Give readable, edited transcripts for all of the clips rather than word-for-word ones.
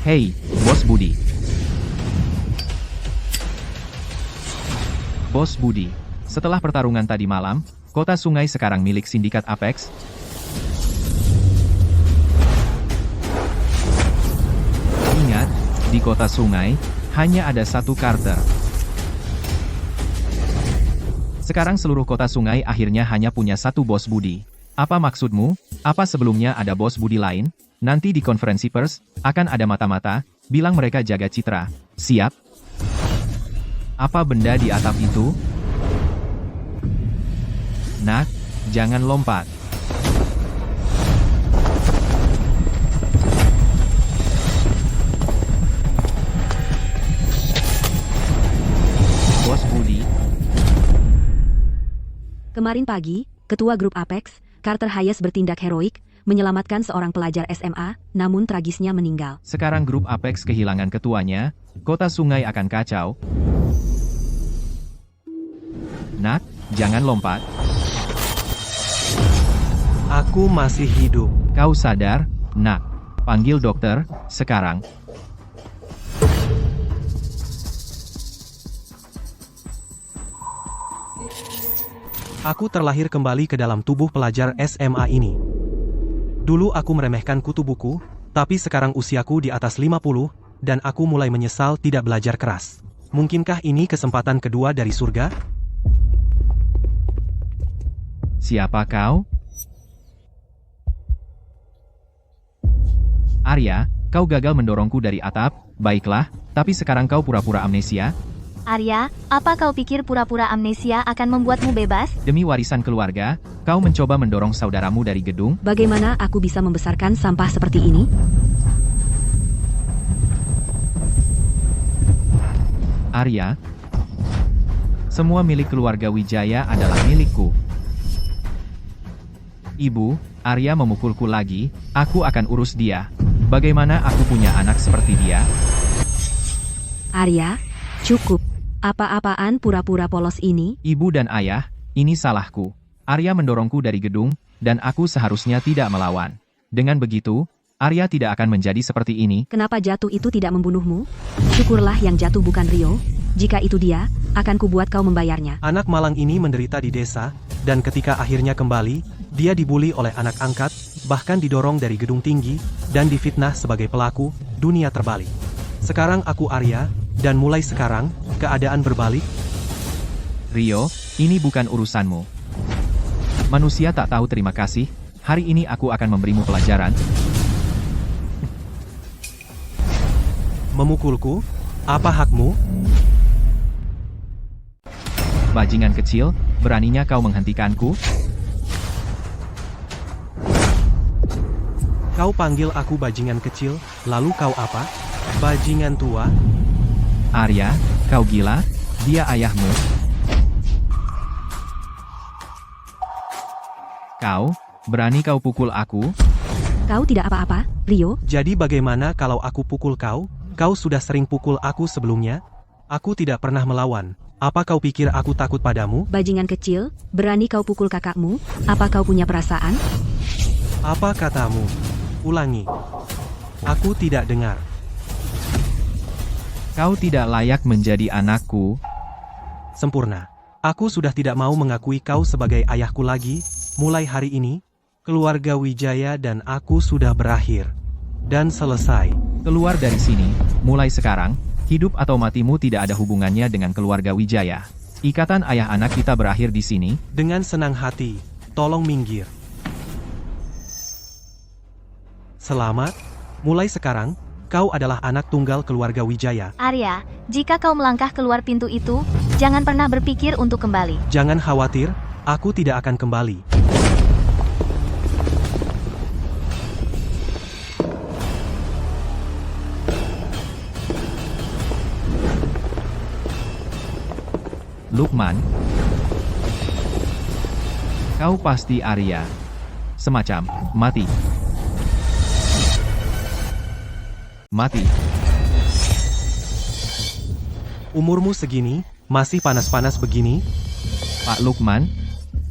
Hei, Bos Budi. Bos Budi, setelah pertarungan tadi malam, kota sungai sekarang milik sindikat Apex. Ingat, di kota sungai, hanya ada satu Carter. Sekarang seluruh kota sungai akhirnya hanya punya satu Bos Budi. Apa maksudmu? Apa sebelumnya ada Bos Budi lain? Nanti di konferensi pers, akan ada mata-mata, bilang mereka jaga citra. Siap? Apa benda di atap itu? Nak, jangan lompat. Bos Budi. Kemarin pagi, Ketua Grup Apex, Carter Hayes bertindak heroik, menyelamatkan seorang pelajar SMA, namun tragisnya meninggal. Sekarang grup Apex kehilangan ketuanya, kota sungai akan kacau. Nak, jangan lompat. Aku masih hidup. Kau sadar, Nak? Panggil dokter, sekarang. Aku terlahir kembali ke dalam tubuh pelajar SMA ini. Dulu aku meremehkan kutu buku, tapi sekarang usiaku di atas 50, dan aku mulai menyesal tidak belajar keras. Mungkinkah ini kesempatan kedua dari surga? Siapa kau? Arya, kau gagal mendorongku dari atap, baiklah, tapi sekarang kau pura-pura amnesia. Arya, apa kau pikir pura-pura amnesia akan membuatmu bebas? Demi warisan keluarga, kau mencoba mendorong saudaramu dari gedung. Bagaimana aku bisa membesarkan sampah seperti ini? Arya, semua milik keluarga Wijaya adalah milikku. Ibu, Arya memukulku lagi, aku akan urus dia. Bagaimana aku punya anak seperti dia? Arya, cukup. Apa-apaan pura-pura polos ini? Ibu dan ayah, ini salahku. Arya mendorongku dari gedung, dan aku seharusnya tidak melawan. Dengan begitu, Arya tidak akan menjadi seperti ini. Kenapa jatuh itu tidak membunuhmu? Syukurlah yang jatuh bukan Rio. Jika itu dia, akan kubuat kau membayarnya. Anak malang ini menderita di desa, dan ketika akhirnya kembali, dia dibuli oleh anak angkat, bahkan didorong dari gedung tinggi, dan difitnah sebagai pelaku, dunia terbalik. Sekarang aku Arya, dan mulai sekarang, keadaan berbalik. Rio, ini bukan urusanmu. Manusia tak tahu terima kasih, hari ini aku akan memberimu pelajaran. Memukulku? Apa hakmu? Bajingan kecil, beraninya kau menghentikanku? Kau panggil aku bajingan kecil, lalu kau apa? Bajingan tua? Arya, kau gila? Dia ayahmu. Kau, berani kau pukul aku? Kau tidak apa-apa, Rio. Jadi bagaimana kalau aku pukul kau? Kau sudah sering pukul aku sebelumnya? Aku tidak pernah melawan. Apa kau pikir aku takut padamu? Bajingan kecil, berani kau pukul kakakmu? Apa kau punya perasaan? Apa katamu? Ulangi. Aku tidak dengar. Kau tidak layak menjadi anakku. Sempurna. Aku sudah tidak mau mengakui kau sebagai ayahku lagi. Mulai hari ini, keluarga Wijaya dan aku sudah berakhir. Dan selesai. Keluar dari sini, mulai sekarang, hidup atau matimu tidak ada hubungannya dengan keluarga Wijaya. Ikatan ayah anak kita berakhir di sini. Dengan senang hati, tolong minggir. Selamat, mulai sekarang, kau adalah anak tunggal keluarga Wijaya. Arya, jika kau melangkah keluar pintu itu, jangan pernah berpikir untuk kembali. Jangan khawatir, aku tidak akan kembali. Lukman, kau pasti Arya. Semacam, mati. Mati. Umurmu segini, masih panas-panas begini? Pak Lukman,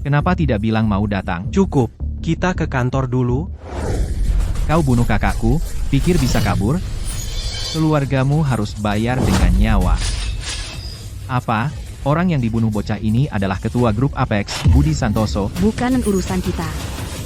kenapa tidak bilang mau datang? Cukup, kita ke kantor dulu. Kau bunuh kakakku, pikir bisa kabur? Keluargamu harus bayar dengan nyawa. Apa? Orang yang dibunuh bocah ini adalah ketua grup Apex, Budi Santoso. Bukan urusan kita.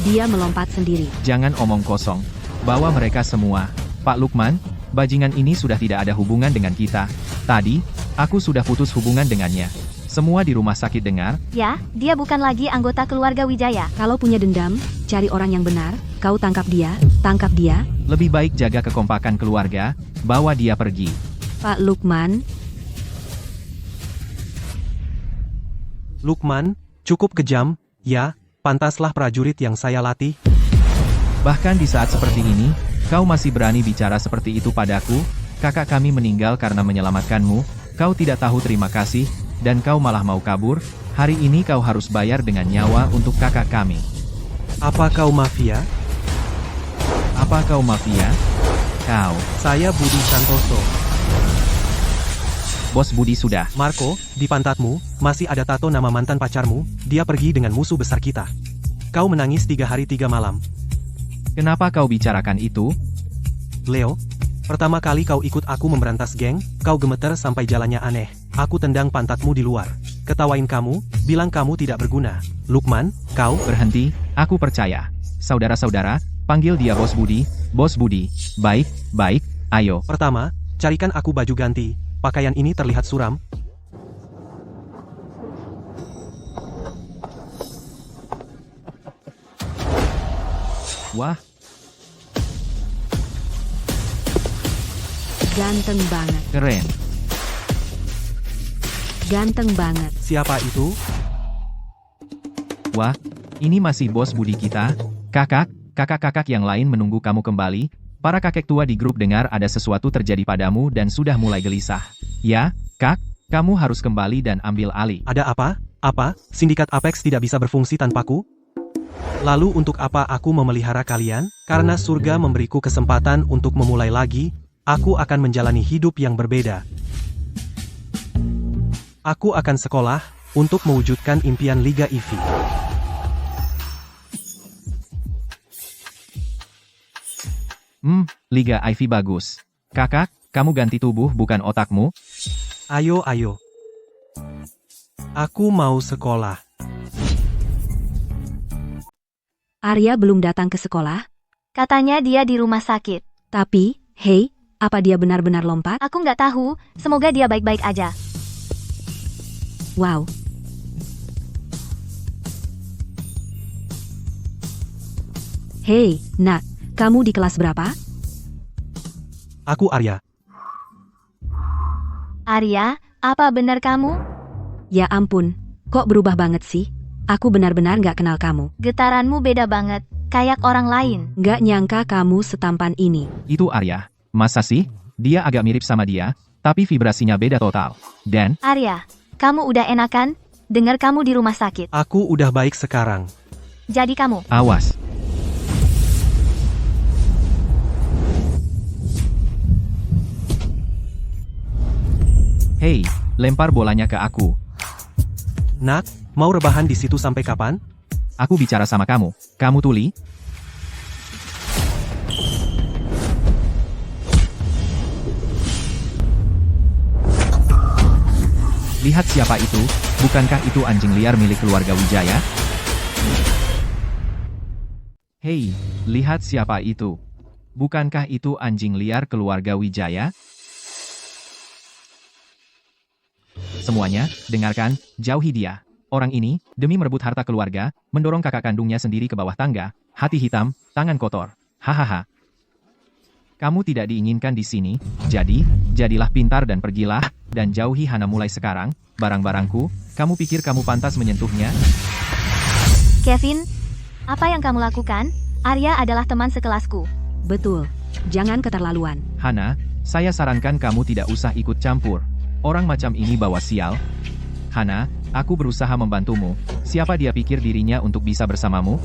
Dia melompat sendiri. Jangan omong kosong. Bawa mereka semua. Pak Lukman, bajingan ini sudah tidak ada hubungan dengan kita. Tadi, aku sudah putus hubungan dengannya. Semua di rumah sakit dengar. Ya, dia bukan lagi anggota keluarga Wijaya. Kalau punya dendam, cari orang yang benar. Kau tangkap dia, tangkap dia. Lebih baik jaga kekompakan keluarga, bawa dia pergi. Pak Lukman, Lukman, cukup kejam, ya, pantaslah prajurit yang saya latih. Bahkan di saat seperti ini, kau masih berani bicara seperti itu padaku. Kakak kami meninggal karena menyelamatkanmu, kau tidak tahu terima kasih, dan kau malah mau kabur. Hari ini kau harus bayar dengan nyawa untuk kakak kami. Apa kau mafia? Apa kau mafia? Kau. Saya Budi Santoso. Bos Budi sudah. Marco, di pantatmu, masih ada tato nama mantan pacarmu, dia pergi dengan musuh besar kita. Kau menangis 3 hari 3 malam. Kenapa kau bicarakan itu? Leo, pertama kali kau ikut aku memberantas geng, kau gemeter sampai jalannya aneh. Aku tendang pantatmu di luar. Ketawain kamu, bilang kamu tidak berguna. Lukman, kau... Berhenti, aku percaya. Saudara-saudara, panggil dia Bos Budi. Bos Budi. Baik, baik, ayo. Pertama, carikan aku baju ganti. Pakaian ini terlihat suram. Wah, ganteng banget. keren. Ganteng banget. Siapa itu? Wah, ini masih Bos Budi kita. Kakak-kakak yang lain menunggu kamu kembali. Para kakek tua di grup dengar ada sesuatu terjadi padamu dan sudah mulai gelisah. Ya, Kak, kamu harus kembali dan ambil alih. Ada apa? Apa? Sindikat Apex tidak bisa berfungsi tanpaku? Lalu untuk apa aku memelihara kalian? Karena surga memberiku kesempatan untuk memulai lagi, aku akan menjalani hidup yang berbeda. Aku akan sekolah, untuk mewujudkan impian Liga EV. Liga IV bagus. Kakak, kamu ganti tubuh bukan otakmu? Ayo, ayo. Aku mau sekolah. Arya belum datang ke sekolah, Katanya dia di rumah sakit. tapi, hei, apa dia benar-benar lompat? Aku nggak tahu, semoga dia baik-baik aja. Wow. Hei, nak, kamu di kelas berapa? Aku Arya. Arya, apa benar kamu? Ya ampun, kok berubah banget sih? Aku benar-benar gak kenal kamu. Getaranmu beda banget, kayak orang lain. Gak nyangka kamu setampan ini. Itu Arya. Masa sih? Dia agak mirip sama dia, tapi vibrasinya beda total. Dan, Arya, kamu udah enakan? Dengar kamu di rumah sakit. Aku udah baik sekarang. Jadi kamu, awas. Hei, lempar bolanya ke aku. Nak, mau rebahan di situ sampai kapan? Aku bicara sama kamu. Kamu tuli? Lihat siapa itu, bukankah itu anjing liar milik keluarga Wijaya? Hei, lihat siapa itu. Bukankah itu anjing liar keluarga Wijaya? Semuanya, dengarkan, jauhi dia. Orang ini, demi merebut harta keluarga, mendorong kakak kandungnya sendiri ke bawah tangga, hati hitam, tangan kotor. Hahaha. Kamu tidak diinginkan di sini, jadi, jadilah pintar dan pergilah, dan jauhi Hana mulai sekarang, barang-barangku, kamu pikir kamu pantas menyentuhnya? Kevin, apa yang kamu lakukan? Arya adalah teman sekelasku. Betul, jangan keterlaluan. Hana, saya sarankan kamu tidak usah ikut campur. Orang macam ini bawa sial. Hana, aku berusaha membantumu. Siapa dia pikir dirinya untuk bisa bersamamu?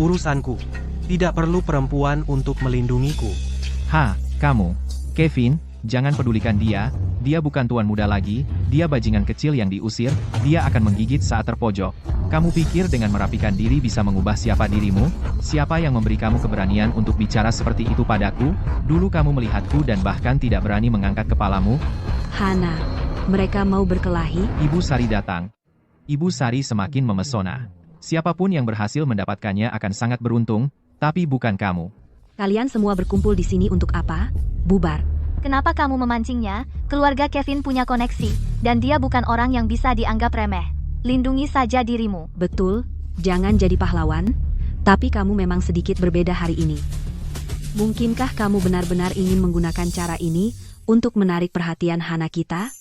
Urusanku. Tidak perlu perempuan untuk melindungiku. Kamu. Kevin, jangan pedulikan dia. Dia bukan tuan muda lagi, dia bajingan kecil yang diusir, dia akan menggigit saat terpojok. Kamu pikir dengan merapikan diri bisa mengubah siapa dirimu? Siapa yang memberi kamu keberanian untuk bicara seperti itu padaku? Dulu kamu melihatku dan bahkan tidak berani mengangkat kepalamu. Hana, mereka mau berkelahi? Ibu Sari datang. Ibu Sari semakin memesona. Siapapun yang berhasil mendapatkannya akan sangat beruntung, tapi bukan kamu. Kalian semua berkumpul di sini untuk apa? Bubar. Kenapa kamu memancingnya? Keluarga Kevin punya koneksi, dan dia bukan orang yang bisa dianggap remeh. Lindungi saja dirimu. Betul, jangan jadi pahlawan, tapi kamu memang sedikit berbeda hari ini. Mungkinkah kamu benar-benar ingin menggunakan cara ini untuk menarik perhatian Hana kita?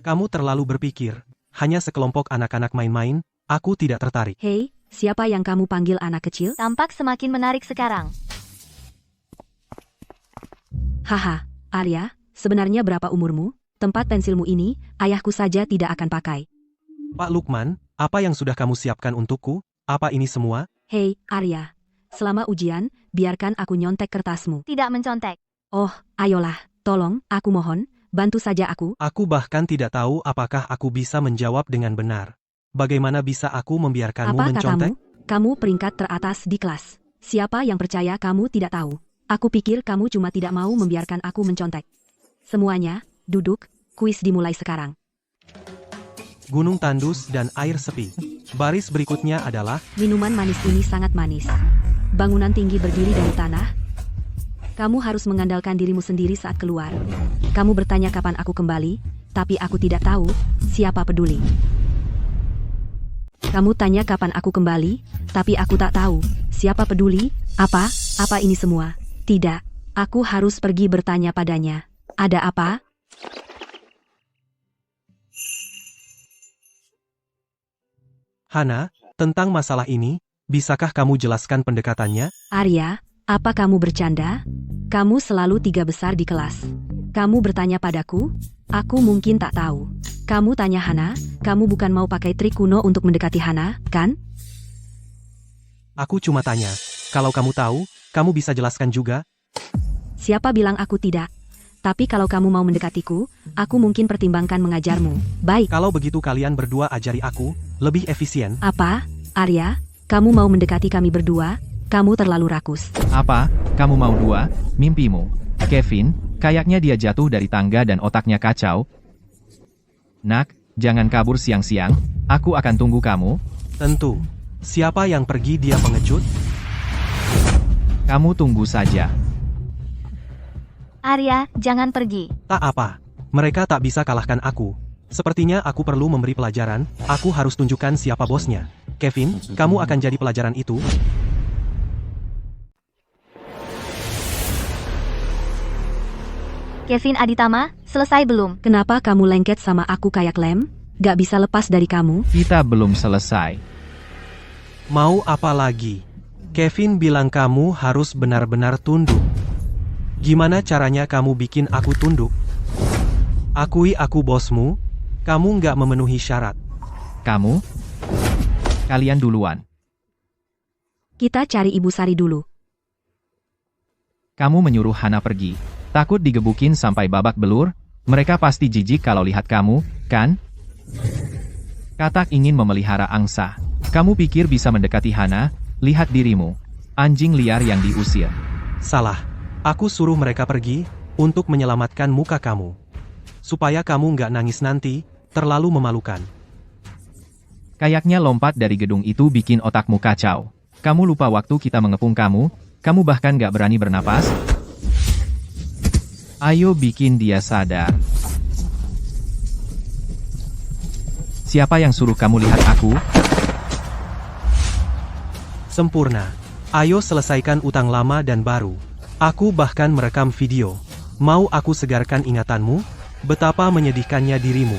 Kamu terlalu berpikir. Hanya sekelompok anak-anak main-main, aku tidak tertarik. Hei, siapa yang kamu panggil anak kecil? Tampak semakin menarik sekarang. Haha, Arya, sebenarnya berapa umurmu? Tempat pensilmu ini, ayahku saja tidak akan pakai. Pak Lukman, apa yang sudah kamu siapkan untukku? Apa ini semua? Hei, Arya, selama ujian, biarkan aku nyontek kertasmu. Tidak mencontek. Oh, ayolah, tolong, aku mohon, bantu saja aku. Aku bahkan tidak tahu apakah aku bisa menjawab dengan benar. Bagaimana bisa aku membiarkanmu Apa mencontek? katamu? Kamu peringkat teratas di kelas. Siapa yang percaya kamu tidak tahu? Aku pikir kamu cuma tidak mau membiarkan aku mencontek. Semuanya, duduk, kuis dimulai sekarang. Gunung tandus dan air sepi. Baris berikutnya adalah Minuman manis ini sangat manis. Bangunan tinggi berdiri dari tanah. Kamu harus mengandalkan dirimu sendiri saat keluar. Kamu bertanya kapan aku kembali, tapi aku tidak tahu, siapa peduli. Kamu tanya kapan aku kembali, tapi aku tak tahu, siapa peduli, apa ini semua? Tidak, aku harus pergi bertanya padanya. Ada apa? Hana, tentang masalah ini, bisakah kamu jelaskan pendekatannya? Arya, apa kamu bercanda? Kamu selalu tiga besar di kelas. Kamu bertanya padaku? Aku mungkin tak tahu. Kamu tanya Hana, kamu bukan mau pakai trik kuno untuk mendekati Hana, kan? Aku cuma tanya. Kalau kamu tahu, kamu bisa jelaskan juga. Siapa bilang aku tidak? Tapi kalau kamu mau mendekatiku, aku mungkin pertimbangkan mengajarmu. Baik. Kalau begitu kalian berdua ajari aku, lebih efisien. Apa? Arya, kamu mau mendekati kami berdua? Kamu terlalu rakus. Apa? Kamu mau dua? Mimpimu. Kevin, kayaknya dia jatuh dari tangga dan otaknya kacau. Nak, jangan kabur siang-siang. Aku akan tunggu kamu. Tentu. Siapa yang pergi dia pengecut? Kamu tunggu saja. Arya, jangan pergi. Tak apa. Mereka tak bisa kalahkan aku. Sepertinya aku perlu memberi pelajaran. Aku harus tunjukkan siapa bosnya. Kevin, kamu akan jadi pelajaran itu. Kevin Aditama, selesai belum? Kenapa kamu lengket sama aku kayak lem? Gak bisa lepas dari kamu? Kita belum selesai. Mau apa lagi? Kevin bilang kamu harus benar-benar tunduk. Gimana caranya kamu bikin aku tunduk? Akui aku bosmu, kamu nggak memenuhi syarat. Kamu? Kalian duluan. Kita cari Ibu Sari dulu. Kamu menyuruh Hana pergi. Takut digebukin sampai babak belur? Mereka pasti jijik kalau lihat kamu, kan? Katak ingin memelihara angsa. Kamu pikir bisa mendekati Hana? Lihat dirimu. Anjing liar yang diusir. Salah. Aku suruh mereka pergi untuk menyelamatkan muka kamu. Supaya kamu nggak nangis nanti, terlalu memalukan. Kayaknya lompat dari gedung itu bikin otakmu kacau. Kamu lupa waktu kita mengepung kamu bahkan gak berani bernapas. Ayo bikin dia sadar. Siapa yang suruh kamu lihat aku? Sempurna. Ayo selesaikan utang lama dan baru. Aku bahkan merekam video. Mau aku segarkan ingatanmu? Betapa menyedihkannya dirimu.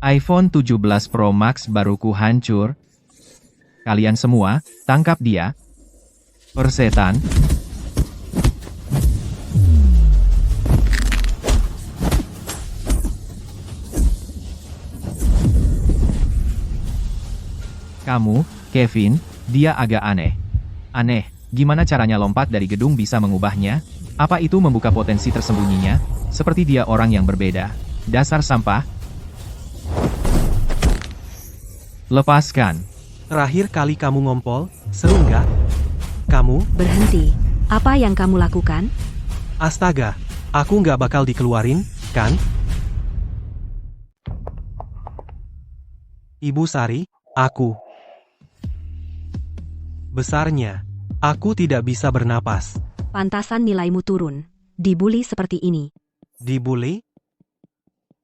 iPhone 17 Pro Max baruku hancur. Kalian semua, tangkap dia. Persetan. Kamu, Kevin, dia agak aneh. Aneh, Gimana caranya lompat dari gedung bisa mengubahnya? Apa itu membuka potensi tersembunyinya? Seperti dia orang yang berbeda. Dasar sampah. Lepaskan. Terakhir kali kamu ngompol, seru nggak? Kamu? Berhenti. Apa yang kamu lakukan? Astaga, aku nggak bakal dikeluarin, kan? Ibu Sari, aku. Besarnya, aku tidak bisa bernapas. Pantasan nilaimu turun. Dibully seperti ini. Dibully?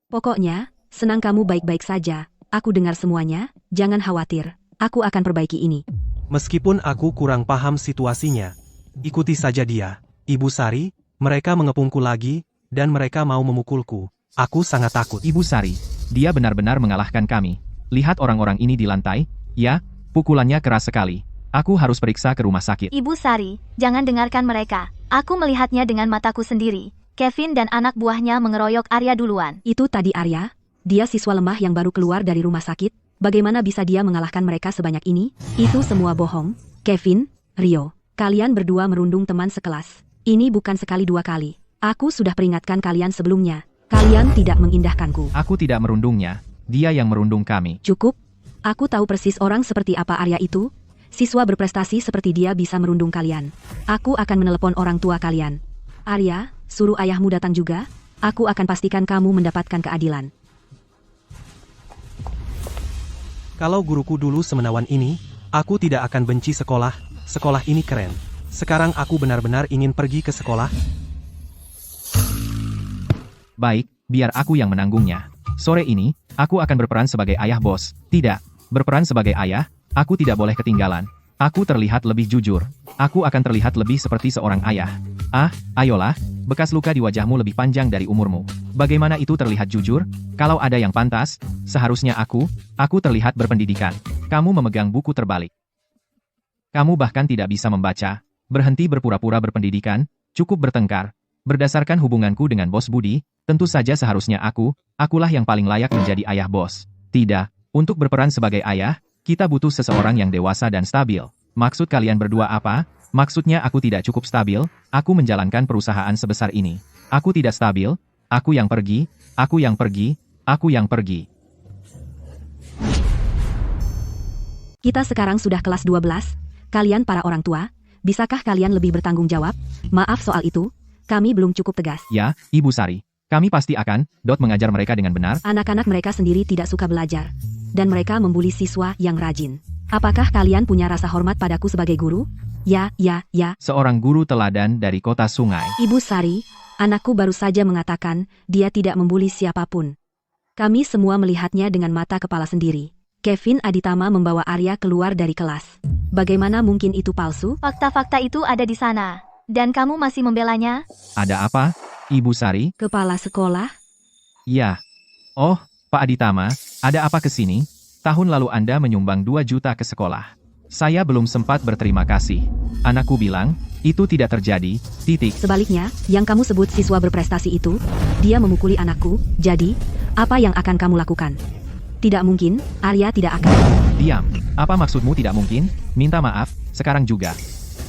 Pokoknya, senang kamu baik-baik saja. Aku dengar semuanya, jangan khawatir. Aku akan perbaiki ini. Meskipun aku kurang paham situasinya, ikuti saja dia. Ibu Sari, mereka mengepungku lagi, dan mereka mau memukulku. Aku sangat takut. Ibu Sari, dia benar-benar mengalahkan kami. Lihat orang-orang ini di lantai. Ya, pukulannya keras sekali. Aku harus periksa ke rumah sakit. Ibu Sari, jangan dengarkan mereka. Aku melihatnya dengan mataku sendiri. Kevin dan anak buahnya mengeroyok Arya duluan. Itu tadi Arya. Dia siswa lemah yang baru keluar dari rumah sakit. Bagaimana bisa dia mengalahkan mereka sebanyak ini? Itu semua bohong. Kevin, Rio, kalian berdua merundung teman sekelas. Ini bukan sekali dua kali. Aku sudah peringatkan kalian sebelumnya. Kalian tidak mengindahkanku. Aku tidak merundungnya. Dia yang merundung kami. Cukup. Aku tahu persis orang seperti apa Arya itu. Siswa berprestasi seperti dia bisa merundung kalian. Aku akan menelepon orang tua kalian. Arya, suruh ayahmu datang juga. Aku akan pastikan kamu mendapatkan keadilan. Kalau guruku dulu semenawan ini, aku tidak akan benci sekolah. Sekolah ini keren. Sekarang aku benar-benar ingin pergi ke sekolah. Baik, biar aku yang menanggungnya. Sore ini, aku akan berperan sebagai ayah bos. Tidak, berperan sebagai ayah, aku tidak boleh ketinggalan. Aku terlihat lebih jujur. Aku akan terlihat lebih seperti seorang ayah. Ah, ayolah, bekas luka di wajahmu lebih panjang dari umurmu. Bagaimana itu terlihat jujur? Kalau ada yang pantas, seharusnya aku terlihat berpendidikan. Kamu memegang buku terbalik. Kamu bahkan tidak bisa membaca. Berhenti berpura-pura berpendidikan, cukup bertengkar. Berdasarkan hubunganku dengan bos Budi, tentu saja seharusnya akulah yang paling layak menjadi ayah bos. Tidak, untuk berperan sebagai ayah, kita butuh seseorang yang dewasa dan stabil. Maksud kalian berdua apa? Maksudnya aku tidak cukup stabil, aku menjalankan perusahaan sebesar ini. Aku tidak stabil, aku yang pergi, aku yang pergi, aku yang pergi. Kita sekarang sudah kelas 12. Kalian para orang tua, bisakah kalian lebih bertanggung jawab? Maaf soal itu, kami belum cukup tegas. Ya, Ibu Sari. Kami pasti akan mengajar mereka dengan benar. Anak-anak mereka sendiri tidak suka belajar. Dan mereka membuli siswa yang rajin. Apakah kalian punya rasa hormat padaku sebagai guru? Ya. Seorang guru teladan dari kota sungai. Ibu Sari, anakku baru saja mengatakan dia tidak membuli siapapun. Kami semua melihatnya dengan mata kepala sendiri. Kevin Aditama membawa Arya keluar dari kelas. Bagaimana mungkin itu palsu? Fakta-fakta itu ada di sana. Dan kamu masih membelanya? Ada apa, Ibu Sari? Kepala sekolah? Ya. Oh, Pak Aditama, ada apa ke sini? Tahun lalu Anda menyumbang 2 juta ke sekolah. Saya belum sempat berterima kasih. Anakku bilang, itu tidak terjadi, titik. Sebaliknya, yang kamu sebut siswa berprestasi itu, dia memukuli anakku, jadi, apa yang akan kamu lakukan? Tidak mungkin, Arya tidak akan. Diam. Apa maksudmu tidak mungkin? Minta maaf, sekarang juga.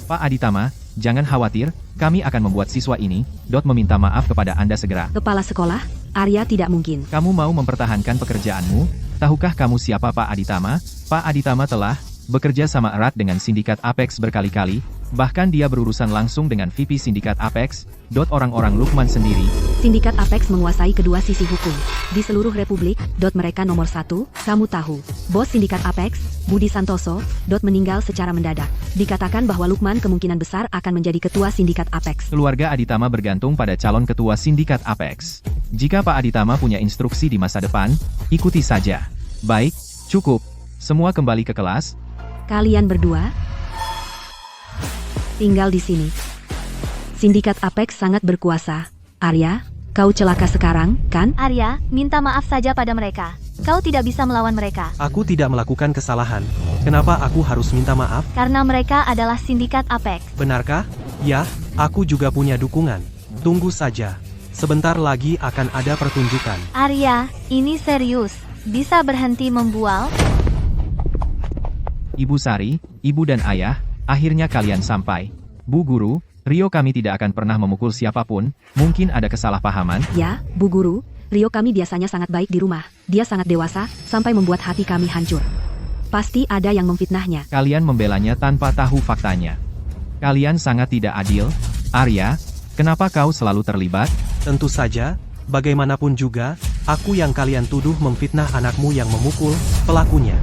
Pak Aditama, jangan khawatir, kami akan membuat siswa ini, meminta maaf kepada Anda segera. Kepala sekolah, Arya tidak mungkin. Kamu mau mempertahankan pekerjaanmu? Tahukah kamu siapa Pak Aditama? Pak Aditama telah bekerja sama erat dengan sindikat Apex berkali-kali, bahkan dia berurusan langsung dengan VP sindikat Apex, orang-orang Lukman sendiri. Sindikat Apex menguasai kedua sisi hukum. Di seluruh republik, mereka nomor 1, kamu tahu. Bos sindikat Apex, Budi Santoso, meninggal secara mendadak. Dikatakan bahwa Lukman kemungkinan besar akan menjadi ketua sindikat Apex. Keluarga Aditama bergantung pada calon ketua sindikat Apex. Jika Pak Aditama punya instruksi di masa depan, ikuti saja. Baik, cukup. Semua kembali ke kelas. Kalian berdua tinggal di sini. Sindikat Apex sangat berkuasa. Arya, kau celaka sekarang, kan? Arya, minta maaf saja pada mereka. Kau tidak bisa melawan mereka. Aku tidak melakukan kesalahan. Kenapa aku harus minta maaf? Karena mereka adalah sindikat Apex. Benarkah? Ya, aku juga punya dukungan. Tunggu saja. Sebentar lagi akan ada pertunjukan. Arya, ini serius. Bisa berhenti membual? Ibu Sari, Ibu dan Ayah, akhirnya kalian sampai. Bu Guru, Rio kami tidak akan pernah memukul siapapun, mungkin ada kesalahpahaman. Ya, Bu Guru, Rio kami biasanya sangat baik di rumah. Dia sangat dewasa, sampai membuat hati kami hancur. Pasti ada yang memfitnahnya. Kalian membelanya tanpa tahu faktanya. Kalian sangat tidak adil. Arya, kenapa kau selalu terlibat? Tentu saja, bagaimanapun juga, aku yang kalian tuduh memfitnah anakmu yang memukul pelakunya.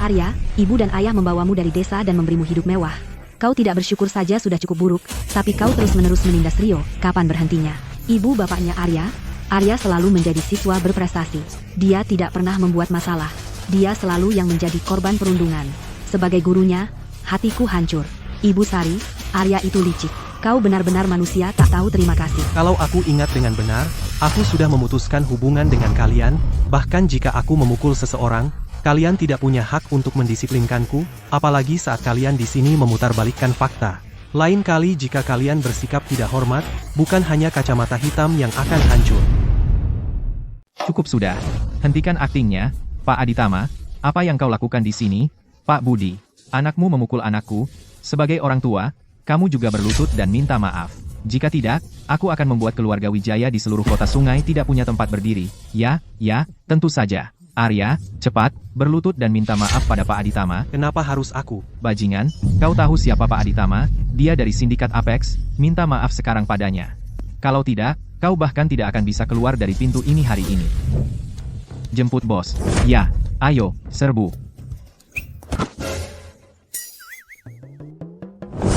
Arya, ibu dan ayah membawamu dari desa dan memberimu hidup mewah. Kau tidak bersyukur saja sudah cukup buruk, tapi kau terus-menerus menindas Rio. Kapan berhentinya? Ibu bapaknya Arya selalu menjadi siswa berprestasi. Dia tidak pernah membuat masalah. Dia selalu yang menjadi korban perundungan. Sebagai gurunya, hatiku hancur. Ibu Sari, Arya itu licik. Kau benar-benar manusia tak tahu terima kasih. Kalau aku ingat dengan benar, aku sudah memutuskan hubungan dengan kalian, bahkan jika aku memukul seseorang, kalian tidak punya hak untuk mendisiplinkanku, apalagi saat kalian di sini memutarbalikkan fakta. Lain kali jika kalian bersikap tidak hormat, bukan hanya kacamata hitam yang akan hancur. Cukup sudah. Hentikan aktingnya, Pak Aditama. Apa yang kau lakukan di sini, Pak Budi? Anakmu memukul anakku. Sebagai orang tua, kamu juga berlutut dan minta maaf. Jika tidak, aku akan membuat keluarga Wijaya di seluruh kota Sungai tidak punya tempat berdiri. Ya, tentu saja. Arya, cepat, berlutut dan minta maaf pada Pak Aditama. Kenapa harus aku? Bajingan, kau tahu siapa Pak Aditama? Dia dari sindikat Apex, minta maaf sekarang padanya. Kalau tidak, kau bahkan tidak akan bisa keluar dari pintu ini hari ini. Jemput bos. Ya, ayo, serbu.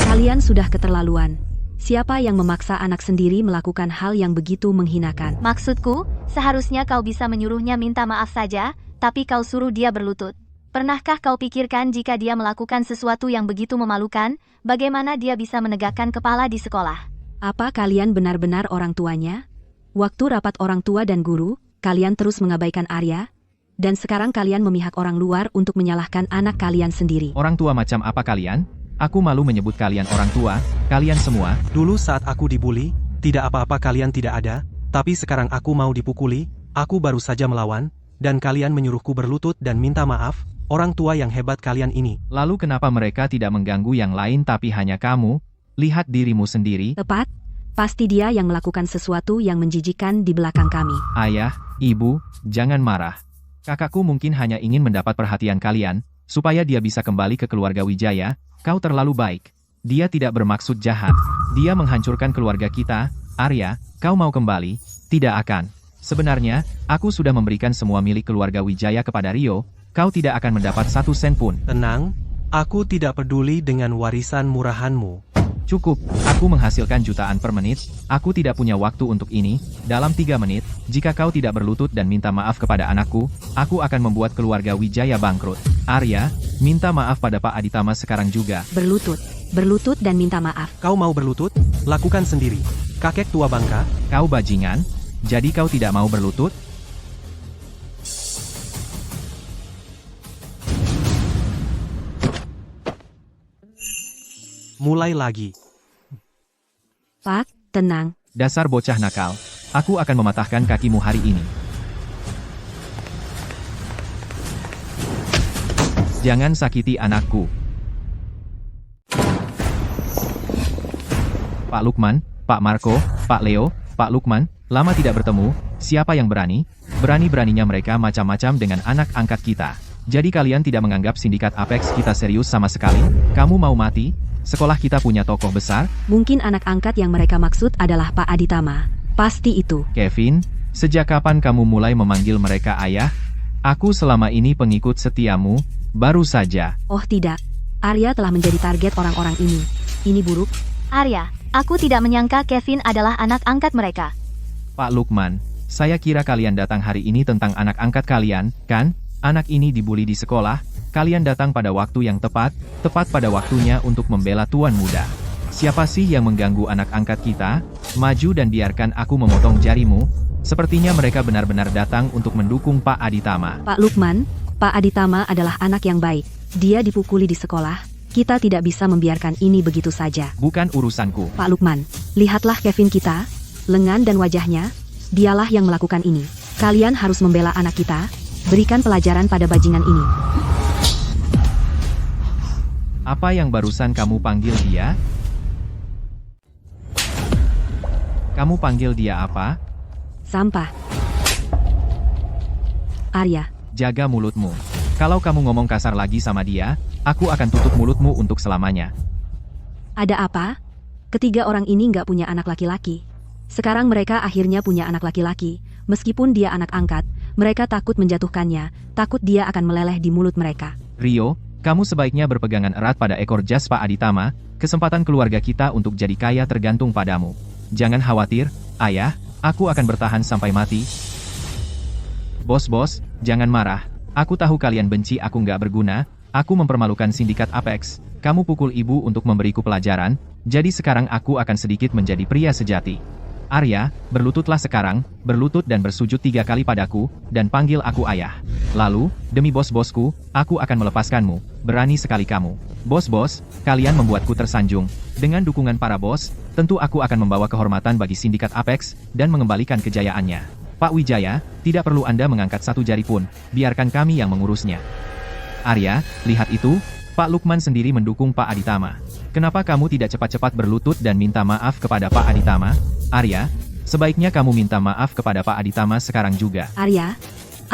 Kalian sudah keterlaluan. Siapa yang memaksa anak sendiri melakukan hal yang begitu menghinakan? Maksudku, seharusnya kau bisa menyuruhnya minta maaf saja, tapi kau suruh dia berlutut. Pernahkah kau pikirkan jika dia melakukan sesuatu yang begitu memalukan, bagaimana dia bisa menegakkan kepala di sekolah? Apa kalian benar-benar orang tuanya? Waktu rapat orang tua dan guru, kalian terus mengabaikan Arya, dan sekarang kalian memihak orang luar untuk menyalahkan anak kalian sendiri. Orang tua macam apa kalian? Aku malu menyebut kalian orang tua, kalian semua. Dulu saat aku dibully, tidak apa-apa kalian tidak ada, tapi sekarang aku mau dipukuli, aku baru saja melawan, dan kalian menyuruhku berlutut dan minta maaf, orang tua yang hebat kalian ini. Lalu kenapa mereka tidak mengganggu yang lain tapi hanya kamu? Lihat dirimu sendiri. Tepat, pasti dia yang melakukan sesuatu yang menjijikan di belakang kami. Ayah, ibu, jangan marah. Kakakku mungkin hanya ingin mendapat perhatian kalian, supaya dia bisa kembali ke keluarga Wijaya. Kau terlalu baik. Dia tidak bermaksud jahat. Dia menghancurkan keluarga kita. Arya, kau mau kembali? Tidak akan. Sebenarnya, aku sudah memberikan semua milik keluarga Wijaya kepada Rio. Kau tidak akan mendapat 1 sen pun. Tenang, aku tidak peduli dengan warisan murahanmu. Cukup, aku menghasilkan jutaan per menit. Aku tidak punya waktu untuk ini. Dalam 3 menit, jika kau tidak berlutut dan minta maaf kepada anakku, aku akan membuat keluarga Wijaya bangkrut. Arya, minta maaf pada Pak Aditama sekarang juga. Berlutut dan minta maaf. Kau mau berlutut? Lakukan sendiri. Kakek tua bangka. Kau bajingan? Jadi kau tidak mau berlutut? Mulai lagi. Pak, tenang. Dasar bocah nakal. Aku akan mematahkan kakimu hari ini. Jangan sakiti anakku. Pak Lukman, Pak Marco, Pak Leo, Pak Lukman, lama tidak bertemu. Siapa yang berani? Berani-beraninya mereka macam-macam dengan anak angkat kita. Jadi kalian tidak menganggap sindikat Apex kita serius sama sekali? Kamu mau mati? Sekolah kita punya tokoh besar? Mungkin anak angkat yang mereka maksud adalah Pak Aditama. Pasti itu. Kevin, sejak kapan kamu mulai memanggil mereka ayah? Aku selama ini pengikut setiamu, baru saja. Oh tidak, Arya telah menjadi target orang-orang ini. Ini buruk. Arya, aku tidak menyangka Kevin adalah anak angkat mereka. Pak Lukman, saya kira kalian datang hari ini tentang anak angkat kalian, kan? Anak ini dibully di sekolah, kalian datang pada waktu yang tepat pada waktunya untuk membela tuan muda. Siapa sih yang mengganggu anak angkat kita? Maju dan biarkan aku memotong jarimu. Sepertinya mereka benar-benar datang untuk mendukung Pak Aditama. Pak Lukman, Pak Aditama adalah anak yang baik. Dia dipukuli di sekolah. Kita tidak bisa membiarkan ini begitu saja. Bukan urusanku. Pak Lukman, lihatlah Kevin kita, lengan dan wajahnya. Dialah yang melakukan ini. Kalian harus membela anak kita. Berikan pelajaran pada bajingan ini. Apa yang barusan kamu panggil dia? Kamu panggil dia apa? Sampah. Arya, Jaga mulutmu. Kalau kamu ngomong kasar lagi sama dia, aku akan tutup mulutmu untuk selamanya. ada apa? Ketiga orang ini nggak punya anak laki-laki. Sekarang mereka akhirnya punya anak laki-laki. Meskipun dia anak angkat, mereka takut menjatuhkannya, takut dia akan meleleh di mulut mereka. Rio, kamu sebaiknya berpegangan erat pada ekor jas Pak Aditama, kesempatan keluarga kita untuk jadi kaya tergantung padamu. Jangan khawatir, ayah, aku akan bertahan sampai mati. Bos, jangan marah. Aku tahu kalian benci aku nggak berguna, aku mempermalukan sindikat Apex. Kamu pukul ibu untuk memberiku pelajaran, jadi sekarang aku akan sedikit menjadi pria sejati. Arya, berlututlah sekarang, berlutut dan bersujud 3 kali padaku, dan panggil aku ayah. Lalu, demi bos-bosku, aku akan melepaskanmu. Berani sekali kamu. Bos, kalian membuatku tersanjung. Dengan dukungan para bos, tentu aku akan membawa kehormatan bagi sindikat Apex, dan mengembalikan kejayaannya. Pak Wijaya, tidak perlu Anda mengangkat satu jari pun, biarkan kami yang mengurusnya. Arya, lihat itu, Pak Lukman sendiri mendukung Pak Aditama. Kenapa kamu tidak cepat-cepat berlutut dan minta maaf kepada Pak Aditama? Arya, sebaiknya kamu minta maaf kepada Pak Aditama sekarang juga. Arya,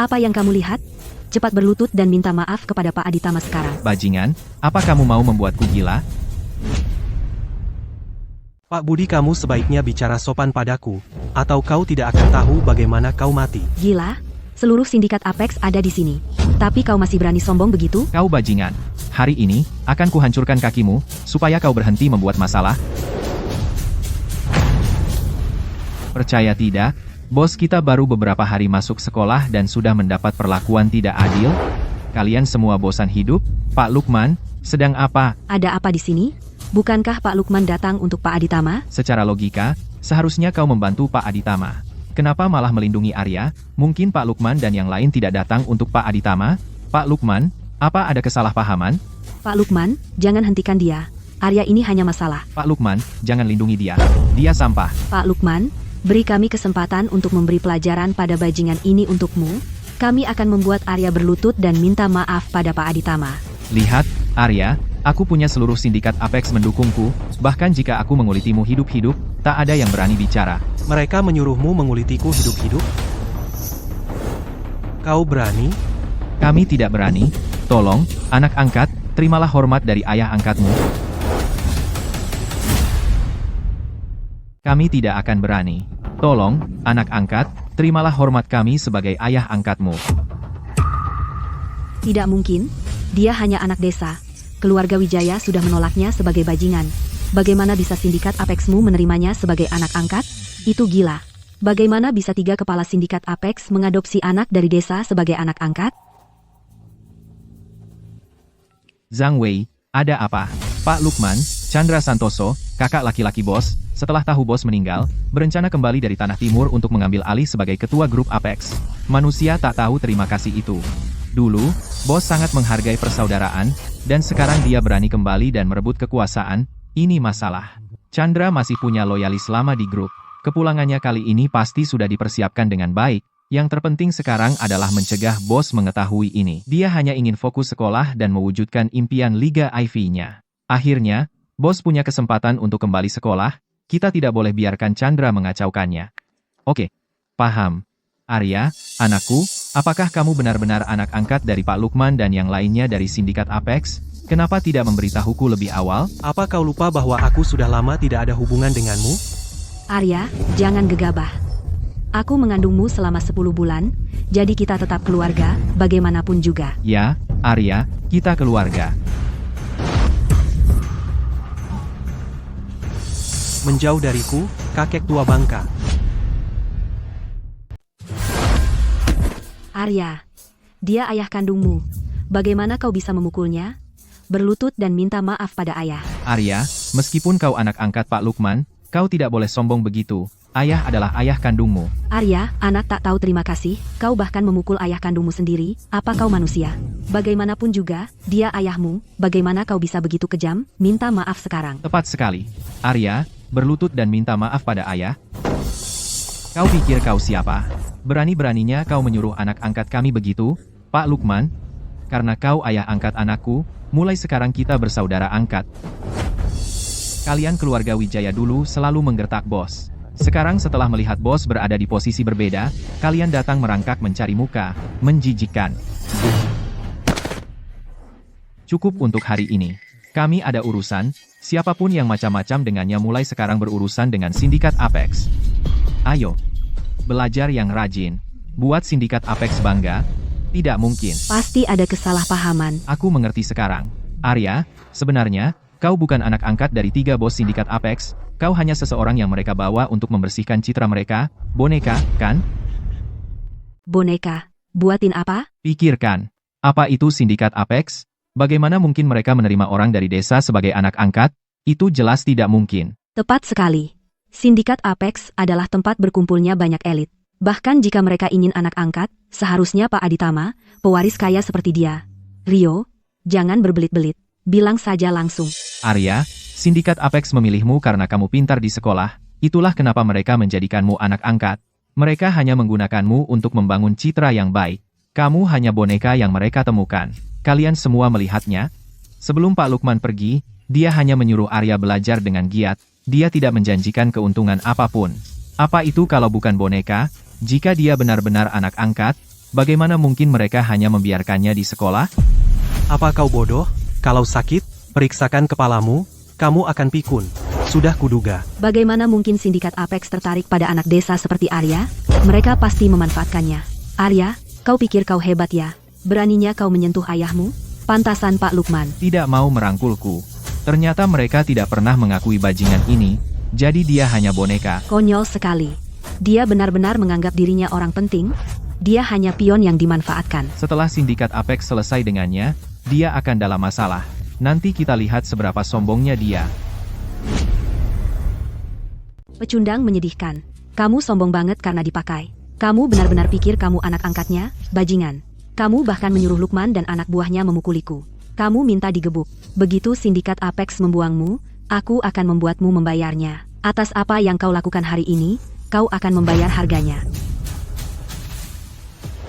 apa yang kamu lihat? Cepat berlutut dan minta maaf kepada Pak Aditama sekarang. Bajingan, apa kamu mau membuatku gila? Pak Budi, kamu sebaiknya bicara sopan padaku, atau kau tidak akan tahu bagaimana kau mati. Gila, seluruh sindikat Apex ada di sini. Tapi kau masih berani sombong begitu? Kau bajingan. Hari ini, akan kuhancurkan kakimu, supaya kau berhenti membuat masalah. Percaya tidak, bos kita baru beberapa hari masuk sekolah dan sudah mendapat perlakuan tidak adil. Kalian semua bosan hidup? Pak Lukman, sedang apa? Ada apa di sini? Bukankah Pak Lukman datang untuk Pak Aditama? Secara logika, seharusnya kau membantu Pak Aditama. Kenapa malah melindungi Arya? Mungkin Pak Lukman dan yang lain tidak datang untuk Pak Aditama? Pak Lukman, apa ada kesalahpahaman? Pak Lukman, jangan hentikan dia. Arya ini hanya masalah. Pak Lukman, jangan lindungi dia. Dia sampah. Pak Lukman, beri kami kesempatan untuk memberi pelajaran pada bajingan ini untukmu. Kami akan membuat Arya berlutut dan minta maaf pada Pak Aditama. Lihat, Arya, aku punya seluruh sindikat Apex mendukungku, bahkan jika aku mengulitimu hidup-hidup, tak ada yang berani bicara. Mereka menyuruhmu mengulitiku hidup-hidup? Kau berani? Kami tidak berani. Tolong, anak angkat, terimalah hormat dari ayah angkatmu. Kami tidak akan berani. Tolong, anak angkat, terimalah hormat kami sebagai ayah angkatmu. Tidak mungkin. Dia hanya anak desa. Keluarga Wijaya sudah menolaknya sebagai bajingan. Bagaimana bisa sindikat Apexmu menerimanya sebagai anak angkat? Itu gila. Bagaimana bisa 3 kepala sindikat Apex mengadopsi anak dari desa sebagai anak angkat? Zhang Wei, ada apa? Pak Lukman, Chandra Santoso, kakak laki-laki bos, setelah tahu bos meninggal, berencana kembali dari Tanah Timur untuk mengambil alih sebagai ketua grup Apex. Manusia tak tahu terima kasih itu. Dulu, bos sangat menghargai persaudaraan, dan sekarang dia berani kembali dan merebut kekuasaan. Ini masalah. Chandra masih punya loyalis lama di grup. Kepulangannya kali ini pasti sudah dipersiapkan dengan baik. Yang terpenting sekarang adalah mencegah bos mengetahui ini. Dia hanya ingin fokus sekolah dan mewujudkan impian Liga IV-nya. Akhirnya, bos punya kesempatan untuk kembali sekolah. Kita tidak boleh biarkan Chandra mengacaukannya. Oke, paham. Arya, anakku, apakah kamu benar-benar anak angkat dari Pak Lukman dan yang lainnya dari sindikat Apex? Kenapa tidak memberitahuku lebih awal? Apa kau lupa bahwa aku sudah lama tidak ada hubungan denganmu? Arya, jangan gegabah. Aku mengandungmu selama 10 bulan, jadi kita tetap keluarga, bagaimanapun juga. Ya, Arya, kita keluarga. Menjauh dariku, kakek tua bangka. Arya, dia ayah kandungmu. Bagaimana kau bisa memukulnya? Berlutut dan minta maaf pada ayah. Arya, meskipun kau anak angkat Pak Lukman, kau tidak boleh sombong begitu. Ayah adalah ayah kandungmu. Arya, anak tak tahu terima kasih. Kau bahkan memukul ayah kandungmu sendiri. Apa kau manusia? Bagaimanapun juga, dia ayahmu. Bagaimana kau bisa begitu kejam? Minta maaf sekarang. Tepat sekali. Arya, berlutut dan minta maaf pada ayah. Kau pikir kau siapa? Berani-beraninya kau menyuruh anak angkat kami begitu, Pak Lukman? Karena kau ayah angkat anakku, Mulai sekarang kita bersaudara angkat. Kalian keluarga Wijaya dulu selalu menggertak bos. Sekarang setelah melihat bos berada di posisi berbeda, kalian datang merangkak mencari muka, menjijikkan. Cukup untuk hari ini. Kami ada urusan, siapapun yang macam-macam dengannya mulai sekarang berurusan dengan sindikat Apex. Ayo, belajar yang rajin. Buat sindikat Apex bangga. Tidak mungkin. Pasti ada kesalahpahaman. Aku mengerti sekarang. Arya, sebenarnya, kau bukan anak angkat dari 3 bos sindikat Apex, kau hanya seseorang yang mereka bawa untuk membersihkan citra mereka, boneka, kan? Boneka. Buatin apa? Pikirkan. Apa itu sindikat Apex? Bagaimana mungkin mereka menerima orang dari desa sebagai anak angkat? Itu jelas tidak mungkin. Tepat sekali. Sindikat Apex adalah tempat berkumpulnya banyak elit. Bahkan jika mereka ingin anak angkat, seharusnya Pak Aditama, pewaris kaya seperti dia. Rio, jangan berbelit-belit. Bilang saja langsung. Arya, sindikat Apex memilihmu karena kamu pintar di sekolah. Itulah kenapa mereka menjadikanmu anak angkat. Mereka hanya menggunakanmu untuk membangun citra yang baik. Kamu hanya boneka yang mereka temukan. Kalian semua melihatnya. Sebelum Pak Lukman pergi, dia hanya menyuruh Arya belajar dengan giat. Dia tidak menjanjikan keuntungan apapun. Apa itu kalau bukan boneka? Jika dia benar-benar anak angkat, bagaimana mungkin mereka hanya membiarkannya di sekolah? Apa kau bodoh? Kalau sakit, periksakan kepalamu, kamu akan pikun. Sudah kuduga. Bagaimana mungkin sindikat Apex tertarik pada anak desa seperti Arya? Mereka pasti memanfaatkannya. Arya, kau pikir kau hebat ya? Beraninya kau menyentuh ayahmu? Pantasan Pak Lukman. Tidak mau merangkulku. Ternyata mereka tidak pernah mengakui bajingan ini, jadi dia hanya boneka. Konyol sekali. Dia benar-benar menganggap dirinya orang penting. Dia hanya pion yang dimanfaatkan. Setelah sindikat Apex selesai dengannya, dia akan dalam masalah. Nanti kita lihat seberapa sombongnya dia. Pecundang menyedihkan. Kamu sombong banget karena dipakai. Kamu benar-benar pikir kamu anak angkatnya, bajingan. Kamu bahkan menyuruh Lukman dan anak buahnya memukuliku. Kamu minta digebuk. Begitu sindikat Apex membuangmu, aku akan membuatmu membayarnya. Atas apa yang kau lakukan hari ini, kau akan membayar harganya.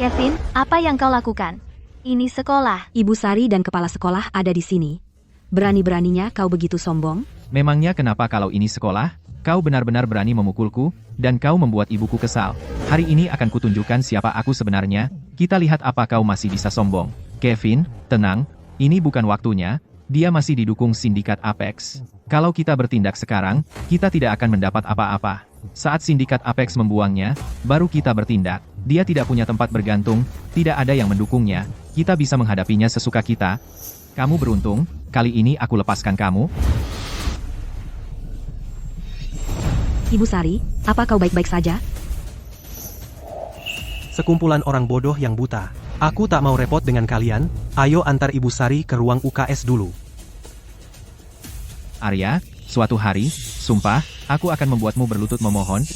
Kevin, apa yang kau lakukan? Ini sekolah. Ibu Sari dan kepala sekolah ada di sini. Berani-beraninya kau begitu sombong? Memangnya kenapa kalau ini sekolah? Kau benar-benar berani memukulku, dan kau membuat ibuku kesal. Hari ini akan kutunjukkan siapa aku sebenarnya. Kita lihat apa kau masih bisa sombong. Kevin, tenang. Ini bukan waktunya. Dia masih didukung sindikat Apex. Kalau kita bertindak sekarang, kita tidak akan mendapat apa-apa. Saat sindikat Apex membuangnya, baru kita bertindak. Dia tidak punya tempat bergantung, tidak ada yang mendukungnya. Kita bisa menghadapinya sesuka kita. Kamu beruntung, kali ini aku lepaskan kamu. Ibu Sari, apa kau baik-baik saja? Sekumpulan orang bodoh yang buta. Aku tak mau repot dengan kalian. Ayo antar Ibu Sari ke ruang UKS dulu. Arya, suatu hari, sumpah, aku akan membuatmu berlutut memohon.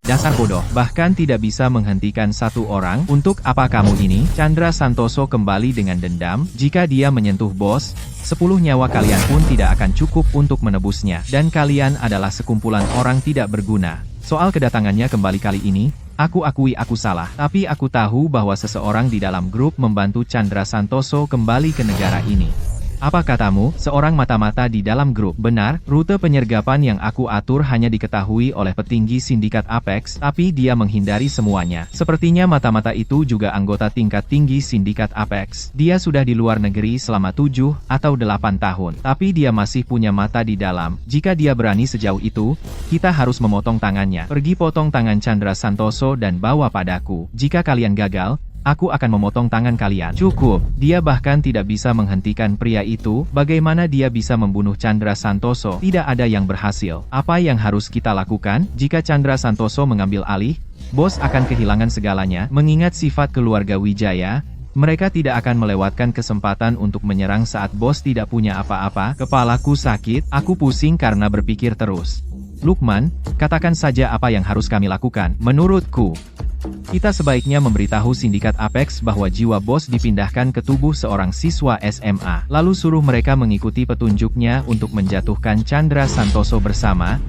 Dasar bodoh, bahkan tidak bisa menghentikan satu orang. Untuk apa kamu ini? Chandra Santoso kembali dengan dendam. Jika dia menyentuh bos, 10 nyawa kalian pun tidak akan cukup untuk menebusnya. Dan kalian adalah sekumpulan orang tidak berguna. Soal kedatangannya kembali kali ini, aku akui aku salah. Tapi aku tahu bahwa seseorang di dalam grup membantu Chandra Santoso kembali ke negara ini. Apa katamu, seorang mata-mata di dalam grup? Benar, rute penyergapan yang aku atur hanya diketahui oleh petinggi sindikat Apex, tapi dia menghindari semuanya. Sepertinya mata-mata itu juga anggota tingkat tinggi sindikat Apex. Dia sudah di luar negeri selama 7 atau 8 tahun, tapi dia masih punya mata di dalam. Jika dia berani sejauh itu, kita harus memotong tangannya. Pergi potong tangan Chandra Santoso dan bawa padaku. Jika kalian gagal, aku akan memotong tangan kalian. Cukup, dia bahkan tidak bisa menghentikan pria itu. Bagaimana dia bisa membunuh Chandra Santoso? Tidak ada yang berhasil. Apa yang harus kita lakukan? Jika Chandra Santoso mengambil alih, bos akan kehilangan segalanya. Mengingat sifat keluarga Wijaya, mereka tidak akan melewatkan kesempatan untuk menyerang saat bos tidak punya apa-apa. Kepalaku sakit, aku pusing karena berpikir terus. Lukman, katakan saja apa yang harus kami lakukan. Menurutku, kita sebaiknya memberitahu sindikat Apex bahwa jiwa bos dipindahkan ke tubuh seorang siswa SMA. Lalu suruh mereka mengikuti petunjuknya untuk menjatuhkan Chandra Santoso bersama.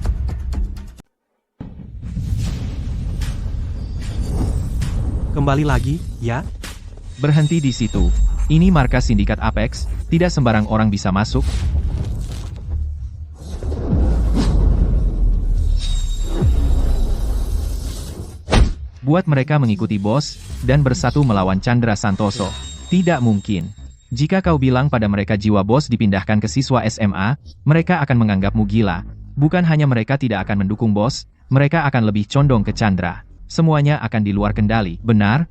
Kembali lagi, ya? Berhenti di situ. Ini markas sindikat Apex, tidak sembarang orang bisa masuk. Buat mereka mengikuti bos, dan bersatu melawan Chandra Santoso. Tidak mungkin. Jika kau bilang pada mereka jiwa bos dipindahkan ke siswa SMA, mereka akan menganggapmu gila. Bukan hanya mereka tidak akan mendukung bos, mereka akan lebih condong ke Chandra. Semuanya akan di luar kendali. Benar,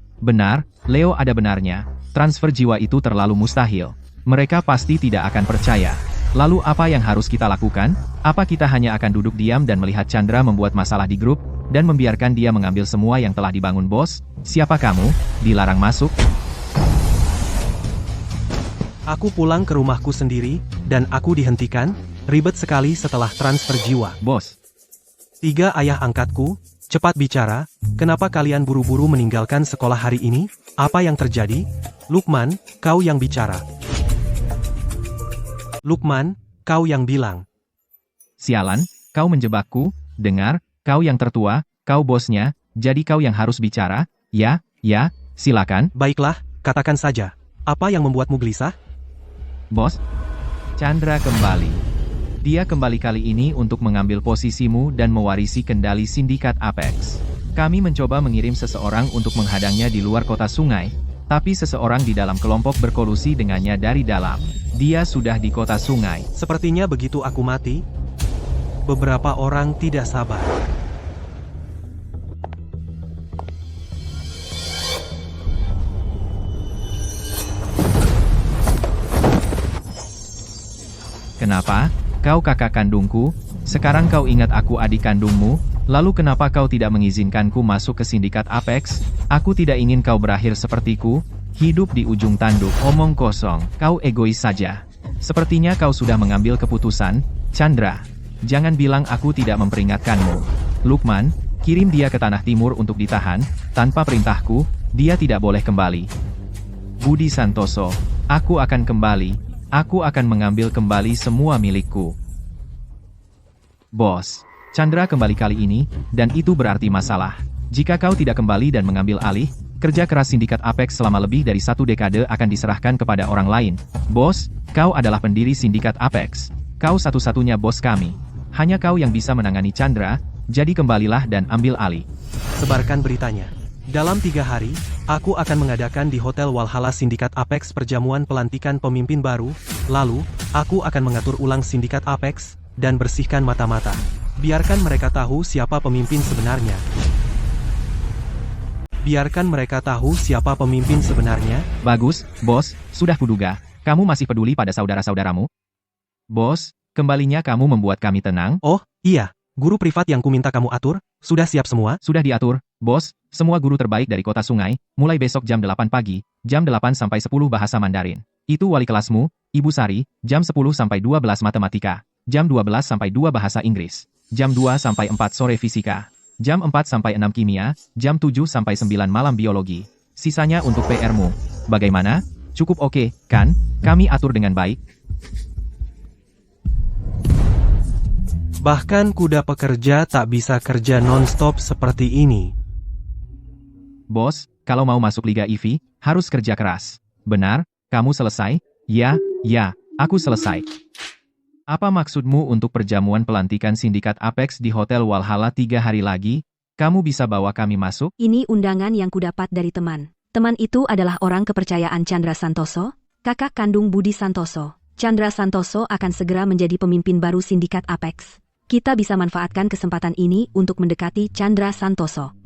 Leo ada benarnya. Transfer jiwa itu terlalu mustahil. Mereka pasti tidak akan percaya. Lalu apa yang harus kita lakukan? Apa kita hanya akan duduk diam dan melihat Chandra membuat masalah di grup, dan membiarkan dia mengambil semua yang telah dibangun bos? Siapa kamu? Dilarang masuk? Aku pulang ke rumahku sendiri, dan aku dihentikan, ribet sekali setelah transfer jiwa. Bos. 3 ayah angkatku, cepat bicara, kenapa kalian buru-buru meninggalkan sekolah hari ini? Apa yang terjadi? Lukman, kau yang bicara. Lukman, kau yang bilang. Sialan, kau menjebakku. Dengar, kau yang tertua, kau bosnya, jadi kau yang harus bicara. Ya, silakan. Baiklah, katakan saja. Apa yang membuatmu gelisah? Bos. Chandra kembali. Dia kembali kali ini untuk mengambil posisimu dan mewarisi kendali sindikat Apex. Kami mencoba mengirim seseorang untuk menghadangnya di luar kota sungai, tapi seseorang di dalam kelompok berkolusi dengannya dari dalam. Dia sudah di kota sungai. Sepertinya begitu aku mati, beberapa orang tidak sabar. Kenapa? Kau kakak kandungku, sekarang kau ingat aku adik kandungmu, lalu kenapa kau tidak mengizinkanku masuk ke sindikat Apex? Aku tidak ingin kau berakhir sepertiku, hidup di ujung tanduk. Omong kosong, kau egois saja. Sepertinya kau sudah mengambil keputusan, Chandra. Jangan bilang aku tidak memperingatkanmu. Lukman, kirim dia ke Tanah Timur untuk ditahan, tanpa perintahku, dia tidak boleh kembali. Budi Santoso, aku akan kembali. Aku akan mengambil kembali semua milikku. Bos, Chandra kembali kali ini, dan itu berarti masalah. Jika kau tidak kembali dan mengambil alih, kerja keras sindikat Apex selama lebih dari 1 dekade akan diserahkan kepada orang lain. Bos, kau adalah pendiri sindikat Apex. Kau satu-satunya bos kami. Hanya kau yang bisa menangani Chandra, jadi kembalilah dan ambil alih. Sebarkan beritanya. Dalam 3 hari, aku akan mengadakan di Hotel Walhalla Sindikat Apex perjamuan pelantikan pemimpin baru, lalu, aku akan mengatur ulang Sindikat Apex, dan bersihkan mata-mata. Biarkan mereka tahu siapa pemimpin sebenarnya. Biarkan mereka tahu siapa pemimpin sebenarnya. Bagus, bos, sudah kuduga. Kamu masih peduli pada saudara-saudaramu? Bos, kembalinya kamu membuat kami tenang. Oh, iya, guru privat yang kuminta kamu atur, sudah siap semua? Sudah diatur, bos, semua guru terbaik dari kota sungai, mulai besok jam 8 pagi, jam 8 sampai 10 bahasa Mandarin. Itu wali kelasmu, Ibu Sari, jam 10 sampai 12 matematika, jam 12 sampai 2 bahasa Inggris, jam 2 sampai 4 sore fisika, jam 4 sampai 6 kimia, jam 7 sampai 9 malam biologi. Sisanya untuk PR-mu. Bagaimana? Cukup oke, kan? Kami atur dengan baik. Bahkan kuda pekerja tak bisa kerja non-stop seperti ini. Bos, kalau mau masuk Liga EV, harus kerja keras. Benar? Kamu selesai? Ya, aku selesai. Apa maksudmu untuk perjamuan pelantikan sindikat Apex di Hotel Walhalla 3 hari lagi? Kamu bisa bawa kami masuk? Ini undangan yang kudapat dari teman. Teman itu adalah orang kepercayaan Chandra Santoso, kakak kandung Budi Santoso. Chandra Santoso akan segera menjadi pemimpin baru sindikat Apex. Kita bisa manfaatkan kesempatan ini untuk mendekati Chandra Santoso.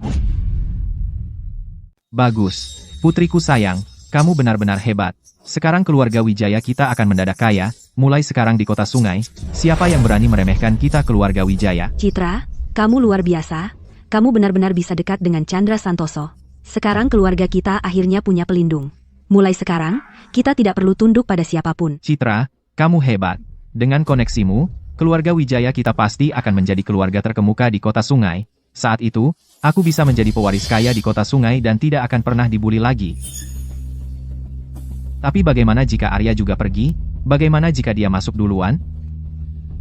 Bagus. Putriku sayang, kamu benar-benar hebat. Sekarang keluarga Wijaya kita akan mendadak kaya, mulai sekarang di kota sungai. Siapa yang berani meremehkan kita keluarga Wijaya? Citra, kamu luar biasa. Kamu benar-benar bisa dekat dengan Chandra Santoso. Sekarang keluarga kita akhirnya punya pelindung. Mulai sekarang, kita tidak perlu tunduk pada siapapun. Citra, kamu hebat. Dengan koneksimu, keluarga Wijaya kita pasti akan menjadi keluarga terkemuka di kota sungai. Saat itu, aku bisa menjadi pewaris kaya di kota sungai dan tidak akan pernah dibully lagi. Tapi bagaimana jika Arya juga pergi? Bagaimana jika dia masuk duluan?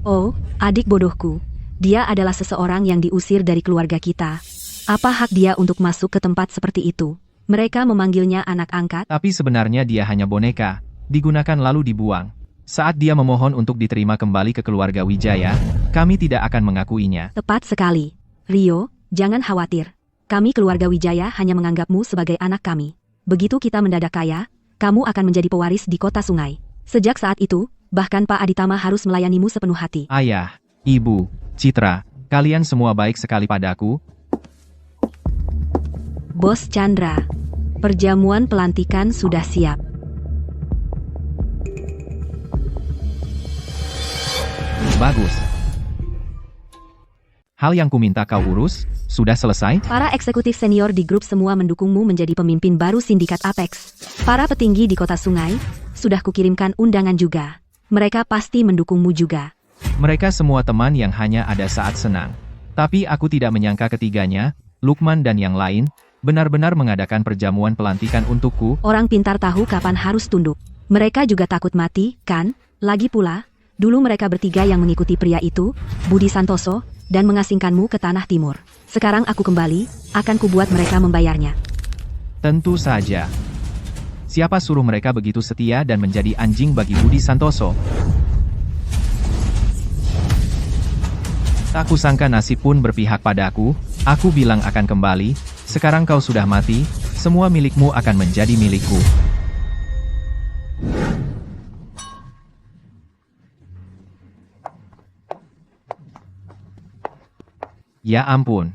Oh, adik bodohku. Dia adalah seseorang yang diusir dari keluarga kita. Apa hak dia untuk masuk ke tempat seperti itu? Mereka memanggilnya anak angkat. Tapi sebenarnya dia hanya boneka, digunakan lalu dibuang. Saat dia memohon untuk diterima kembali ke keluarga Wijaya, kami tidak akan mengakuinya. Tepat sekali. Rio, jangan khawatir. Kami keluarga Wijaya hanya menganggapmu sebagai anak kami. Begitu kita mendadak kaya, kamu akan menjadi pewaris di kota sungai. Sejak saat itu, bahkan Pak Aditama harus melayanimu sepenuh hati. Ayah, Ibu, Citra, kalian semua baik sekali padaku. Bos Chandra, perjamuan pelantikan sudah siap. Bagus. Hal yang kuminta kau urus, sudah selesai? Para eksekutif senior di grup semua mendukungmu menjadi pemimpin baru sindikat Apex. Para petinggi di kota sungai, sudah kukirimkan undangan juga. Mereka pasti mendukungmu juga. Mereka semua teman yang hanya ada saat senang. Tapi aku tidak menyangka ketiganya, Lukman dan yang lain, benar-benar mengadakan perjamuan pelantikan untukku. Orang pintar tahu kapan harus tunduk. Mereka juga takut mati, kan? Lagi pula, dulu mereka bertiga yang mengikuti pria itu, Budi Santoso, dan mengasingkanmu ke tanah timur. Sekarang aku kembali, akan kubuat mereka membayarnya. Tentu saja. Siapa suruh mereka begitu setia dan menjadi anjing bagi Budi Santoso? Tak kusangka nasib pun berpihak padaku. Aku bilang akan kembali, sekarang kau sudah mati, semua milikmu akan menjadi milikku. Ya ampun.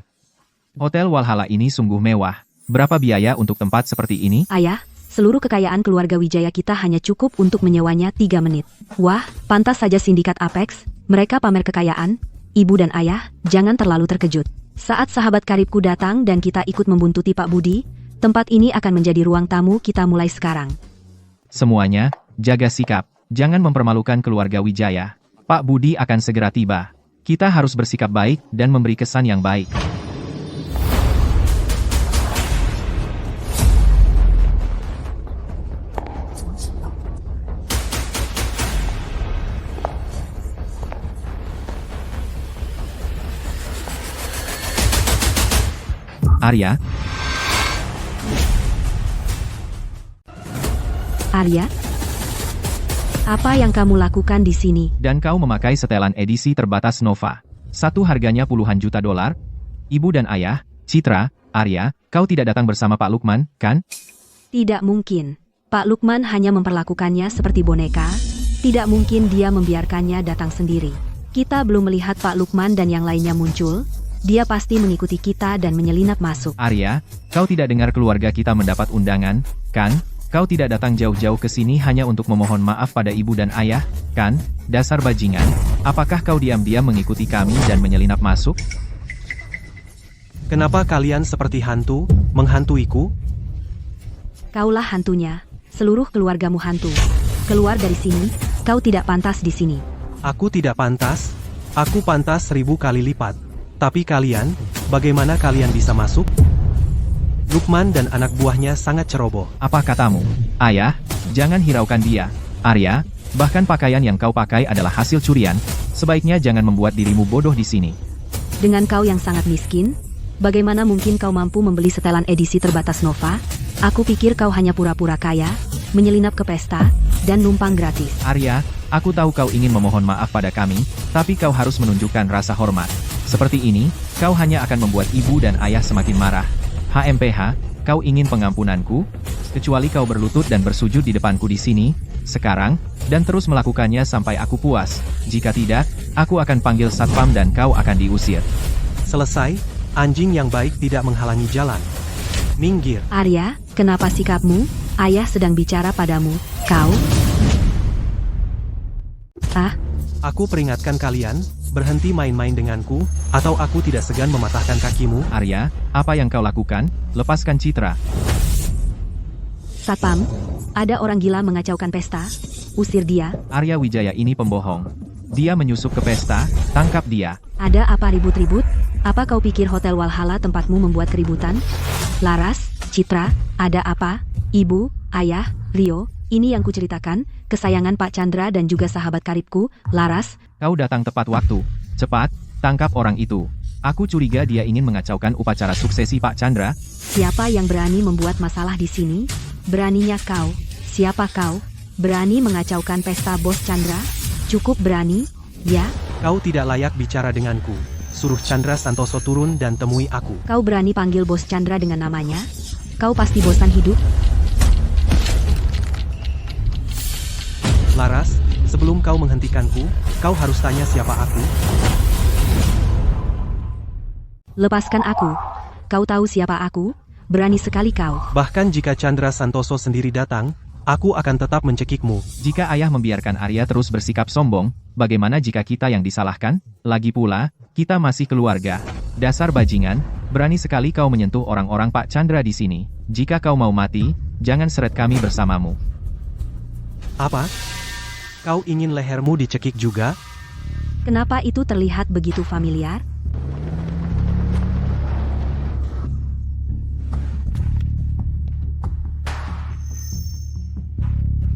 Hotel Walhalla ini sungguh mewah. Berapa biaya untuk tempat seperti ini? Ayah, seluruh kekayaan keluarga Wijaya kita hanya cukup untuk menyewanya 3 menit. Wah, pantas saja sindikat Apex, mereka pamer kekayaan. Ibu dan ayah, jangan terlalu terkejut. Saat sahabat karibku datang dan kita ikut membuntuti Pak Budi, tempat ini akan menjadi ruang tamu kita mulai sekarang. Semuanya, jaga sikap. Jangan mempermalukan keluarga Wijaya. Pak Budi akan segera tiba. Kita harus bersikap baik dan memberi kesan yang baik. Arya, Arya, apa yang kamu lakukan di sini? dan kau memakai setelan edisi terbatas Nova. Satu harganya puluhan juta dolar. Ibu dan ayah, Citra, Arya, kau tidak datang bersama Pak Lukman, kan? Tidak mungkin. Pak Lukman hanya memperlakukannya seperti boneka. Tidak mungkin dia membiarkannya datang sendiri. Kita belum melihat Pak Lukman dan yang lainnya muncul. Dia pasti mengikuti kita dan menyelinap masuk. Arya, kau tidak dengar keluarga kita mendapat undangan, kan? Kau tidak datang jauh-jauh ke sini hanya untuk memohon maaf pada ibu dan ayah, kan? Dasar bajingan. Apakah kau diam-diam mengikuti kami dan menyelinap masuk? Kenapa kalian seperti hantu, menghantuiku? Kaulah hantunya. Seluruh keluargamu hantu. Keluar dari sini, kau tidak pantas di sini. Aku tidak pantas. Aku pantas 1000 kali lipat. Tapi kalian, bagaimana kalian bisa masuk? Lukman dan anak buahnya sangat ceroboh. Apa katamu? Ayah, jangan hiraukan dia. Arya, bahkan pakaian yang kau pakai adalah hasil curian. Sebaiknya jangan membuat dirimu bodoh di sini. Dengan kau yang sangat miskin, bagaimana mungkin kau mampu membeli setelan edisi terbatas Nova? Aku pikir kau hanya pura-pura kaya, menyelinap ke pesta, dan numpang gratis. Arya, aku tahu kau ingin memohon maaf pada kami, tapi kau harus menunjukkan rasa hormat. Seperti ini, kau hanya akan membuat ibu dan ayah semakin marah. HMPH, kau ingin pengampunanku? Kecuali kau berlutut dan bersujud di depanku di sini, sekarang, dan terus melakukannya sampai aku puas. Jika tidak, aku akan panggil satpam dan kau akan diusir. Selesai, anjing yang baik tidak menghalangi jalan. Minggir. Arya, kenapa sikapmu? Ayah sedang bicara padamu, kau? Ah, Aku peringatkan kalian, berhenti main-main denganku, atau aku tidak segan mematahkan kakimu. Arya, apa yang kau lakukan? Lepaskan Citra. satpam, ada orang gila mengacaukan pesta. Usir dia. Arya Wijaya ini pembohong. Dia menyusup ke pesta, tangkap dia. Ada apa ribut-ribut? Apa kau pikir Hotel Walhalla tempatmu membuat keributan? Laras, Citra, ada apa? Ibu, ayah, Rio, ini yang kuceritakan, kesayangan Pak Chandra dan juga sahabat karibku, Laras. Kau datang tepat waktu. Cepat, tangkap orang itu. Aku curiga dia ingin mengacaukan upacara suksesi Pak Chandra. Siapa yang berani membuat masalah di sini? Beraninya kau. Siapa kau? Berani mengacaukan pesta Bos Chandra? Cukup berani, ya? Kau tidak layak bicara denganku. Suruh Chandra Santoso turun dan temui aku. Kau berani panggil Bos Chandra dengan namanya? Kau pasti bosan hidup? Laras, sebelum kau menghentikanku, kau harus tanya siapa aku. Lepaskan aku. Kau tahu siapa aku? Berani sekali kau. Bahkan jika Chandra Santoso sendiri datang, aku akan tetap mencekikmu. Jika ayah membiarkan Arya terus bersikap sombong, bagaimana jika kita yang disalahkan? Lagi pula, kita masih keluarga. Dasar bajingan, berani sekali kau menyentuh orang-orang Pak Chandra di sini. Jika kau mau mati, jangan seret kami bersamamu. Apa? Kau ingin lehermu dicekik juga? Kenapa itu terlihat begitu familiar?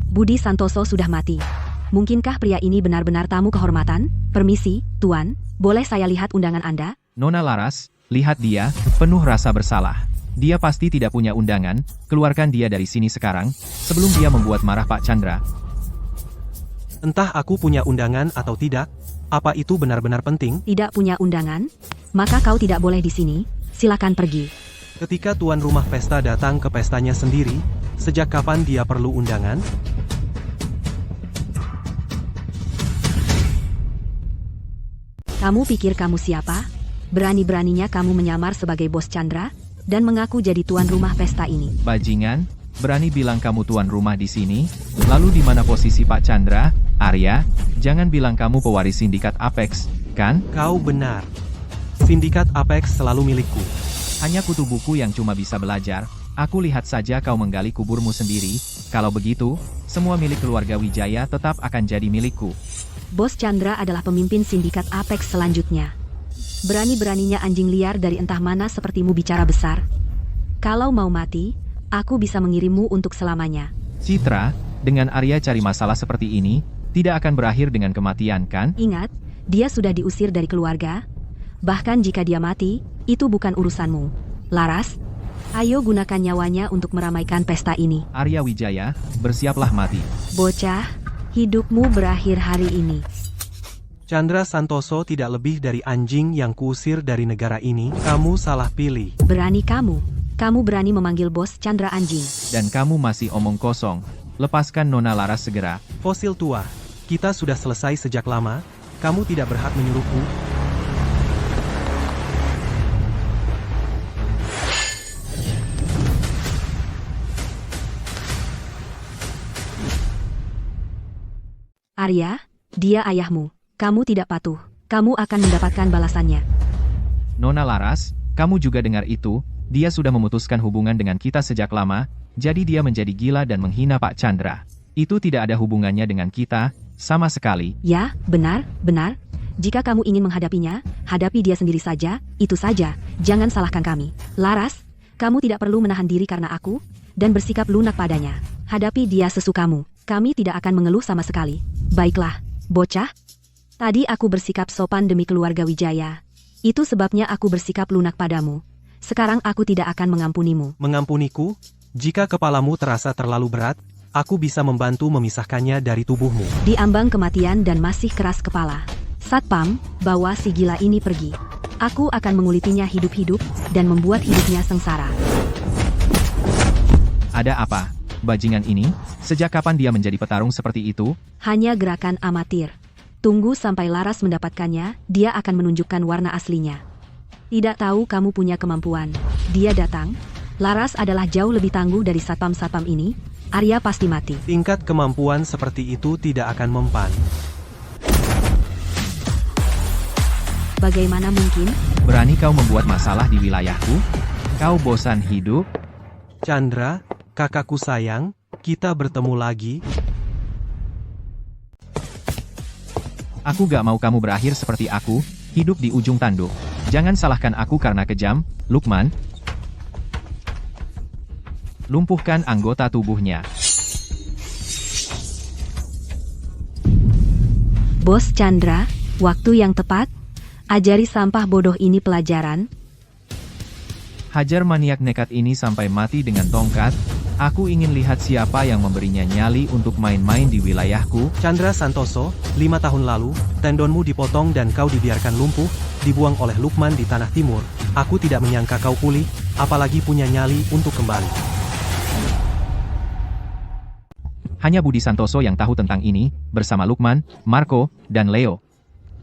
Budi Santoso sudah mati. Mungkinkah pria ini benar-benar tamu kehormatan? Permisi, Tuan, boleh saya lihat undangan Anda? Nona Laras, lihat dia, penuh rasa bersalah. Dia pasti tidak punya undangan, keluarkan dia dari sini sekarang, sebelum dia membuat marah Pak Chandra. Entah aku punya undangan atau tidak, apa itu benar-benar penting? Tidak punya undangan? Maka kau tidak boleh di sini, silakan pergi. Ketika tuan rumah pesta datang ke pestanya sendiri, sejak kapan dia perlu undangan? Kamu pikir kamu siapa? Berani-beraninya kamu menyamar sebagai Bos Chandra dan mengaku jadi tuan rumah pesta ini. Bajingan, berani bilang kamu tuan rumah di sini? Lalu di mana posisi Pak Chandra? Arya, jangan bilang kamu pewaris sindikat Apex, kan? Kau benar. Sindikat Apex selalu milikku. Hanya kutu buku yang cuma bisa belajar. Aku lihat saja kau menggali kuburmu sendiri. Kalau begitu, semua milik keluarga Wijaya tetap akan jadi milikku. Bos Chandra adalah pemimpin sindikat Apex selanjutnya. Berani-beraninya anjing liar dari entah mana sepertimu bicara besar. Kalau mau mati, aku bisa mengirimmu untuk selamanya. Citra, dengan Arya cari masalah seperti ini, tidak akan berakhir dengan kematian, kan? Ingat, dia sudah diusir dari keluarga. Bahkan jika dia mati, itu bukan urusanmu. Laras, ayo gunakan nyawanya untuk meramaikan pesta ini. Arya Wijaya, bersiaplah mati. Bocah, hidupmu berakhir hari ini. Chandra Santoso tidak lebih dari anjing yang kuusir dari negara ini. Kamu salah pilih. Berani kamu. Kamu berani memanggil Bos Chandra anjing. Dan kamu masih omong kosong. Lepaskan Nona Laras segera. Fosil tua, kita sudah selesai sejak lama. Kamu tidak berhak menyuruhku. Arya, dia ayahmu. Kamu tidak patuh. Kamu akan mendapatkan balasannya. Nona Laras, kamu juga dengar itu? Dia sudah memutuskan hubungan dengan kita sejak lama, jadi dia menjadi gila dan menghina Pak Chandra. Itu tidak ada hubungannya dengan kita, sama sekali. Ya, benar. Jika kamu ingin menghadapinya, hadapi dia sendiri saja, itu saja. Jangan salahkan kami. Laras, kamu tidak perlu menahan diri karena aku, dan bersikap lunak padanya. Hadapi dia sesukamu. Kami tidak akan mengeluh sama sekali. Baiklah, bocah. Tadi aku bersikap sopan demi keluarga Wijaya. Itu sebabnya aku bersikap lunak padamu. Sekarang aku tidak akan mengampunimu. Mengampuniku? Jika kepalamu terasa terlalu berat, aku bisa membantu memisahkannya dari tubuhmu. Di ambang kematian dan masih keras kepala. Satpam, bawa si gila ini pergi. Aku akan mengulitinya hidup-hidup dan membuat hidupnya sengsara. Ada apa? Bajingan ini? Sejak kapan dia menjadi petarung seperti itu? Hanya gerakan amatir. Tunggu sampai Laras mendapatkannya, dia akan menunjukkan warna aslinya. Tidak tahu kamu punya kemampuan. Dia datang. Laras adalah jauh lebih tangguh dari satpam-satpam ini. Arya pasti mati. Tingkat kemampuan seperti itu tidak akan mempan. Bagaimana mungkin? Berani kau membuat masalah di wilayahku? Kau bosan hidup? Chandra, kakakku sayang, kita bertemu lagi. Aku gak mau kamu berakhir seperti aku, hidup di ujung tanduk. Jangan salahkan aku karena kejam, Lukman. Lumpuhkan anggota tubuhnya. Bos Chandra, waktu yang tepat. Ajari sampah bodoh ini pelajaran. Hajar maniak nekat ini sampai mati dengan tongkat. Aku ingin lihat siapa yang memberinya nyali untuk main-main di wilayahku. Chandra Santoso, 5 tahun lalu, tendonmu dipotong dan kau dibiarkan lumpuh, dibuang oleh Lukman di Tanah Timur. Aku tidak menyangka kau pulih, apalagi punya nyali untuk kembali. Hanya Budi Santoso yang tahu tentang ini, bersama Lukman, Marco, dan Leo.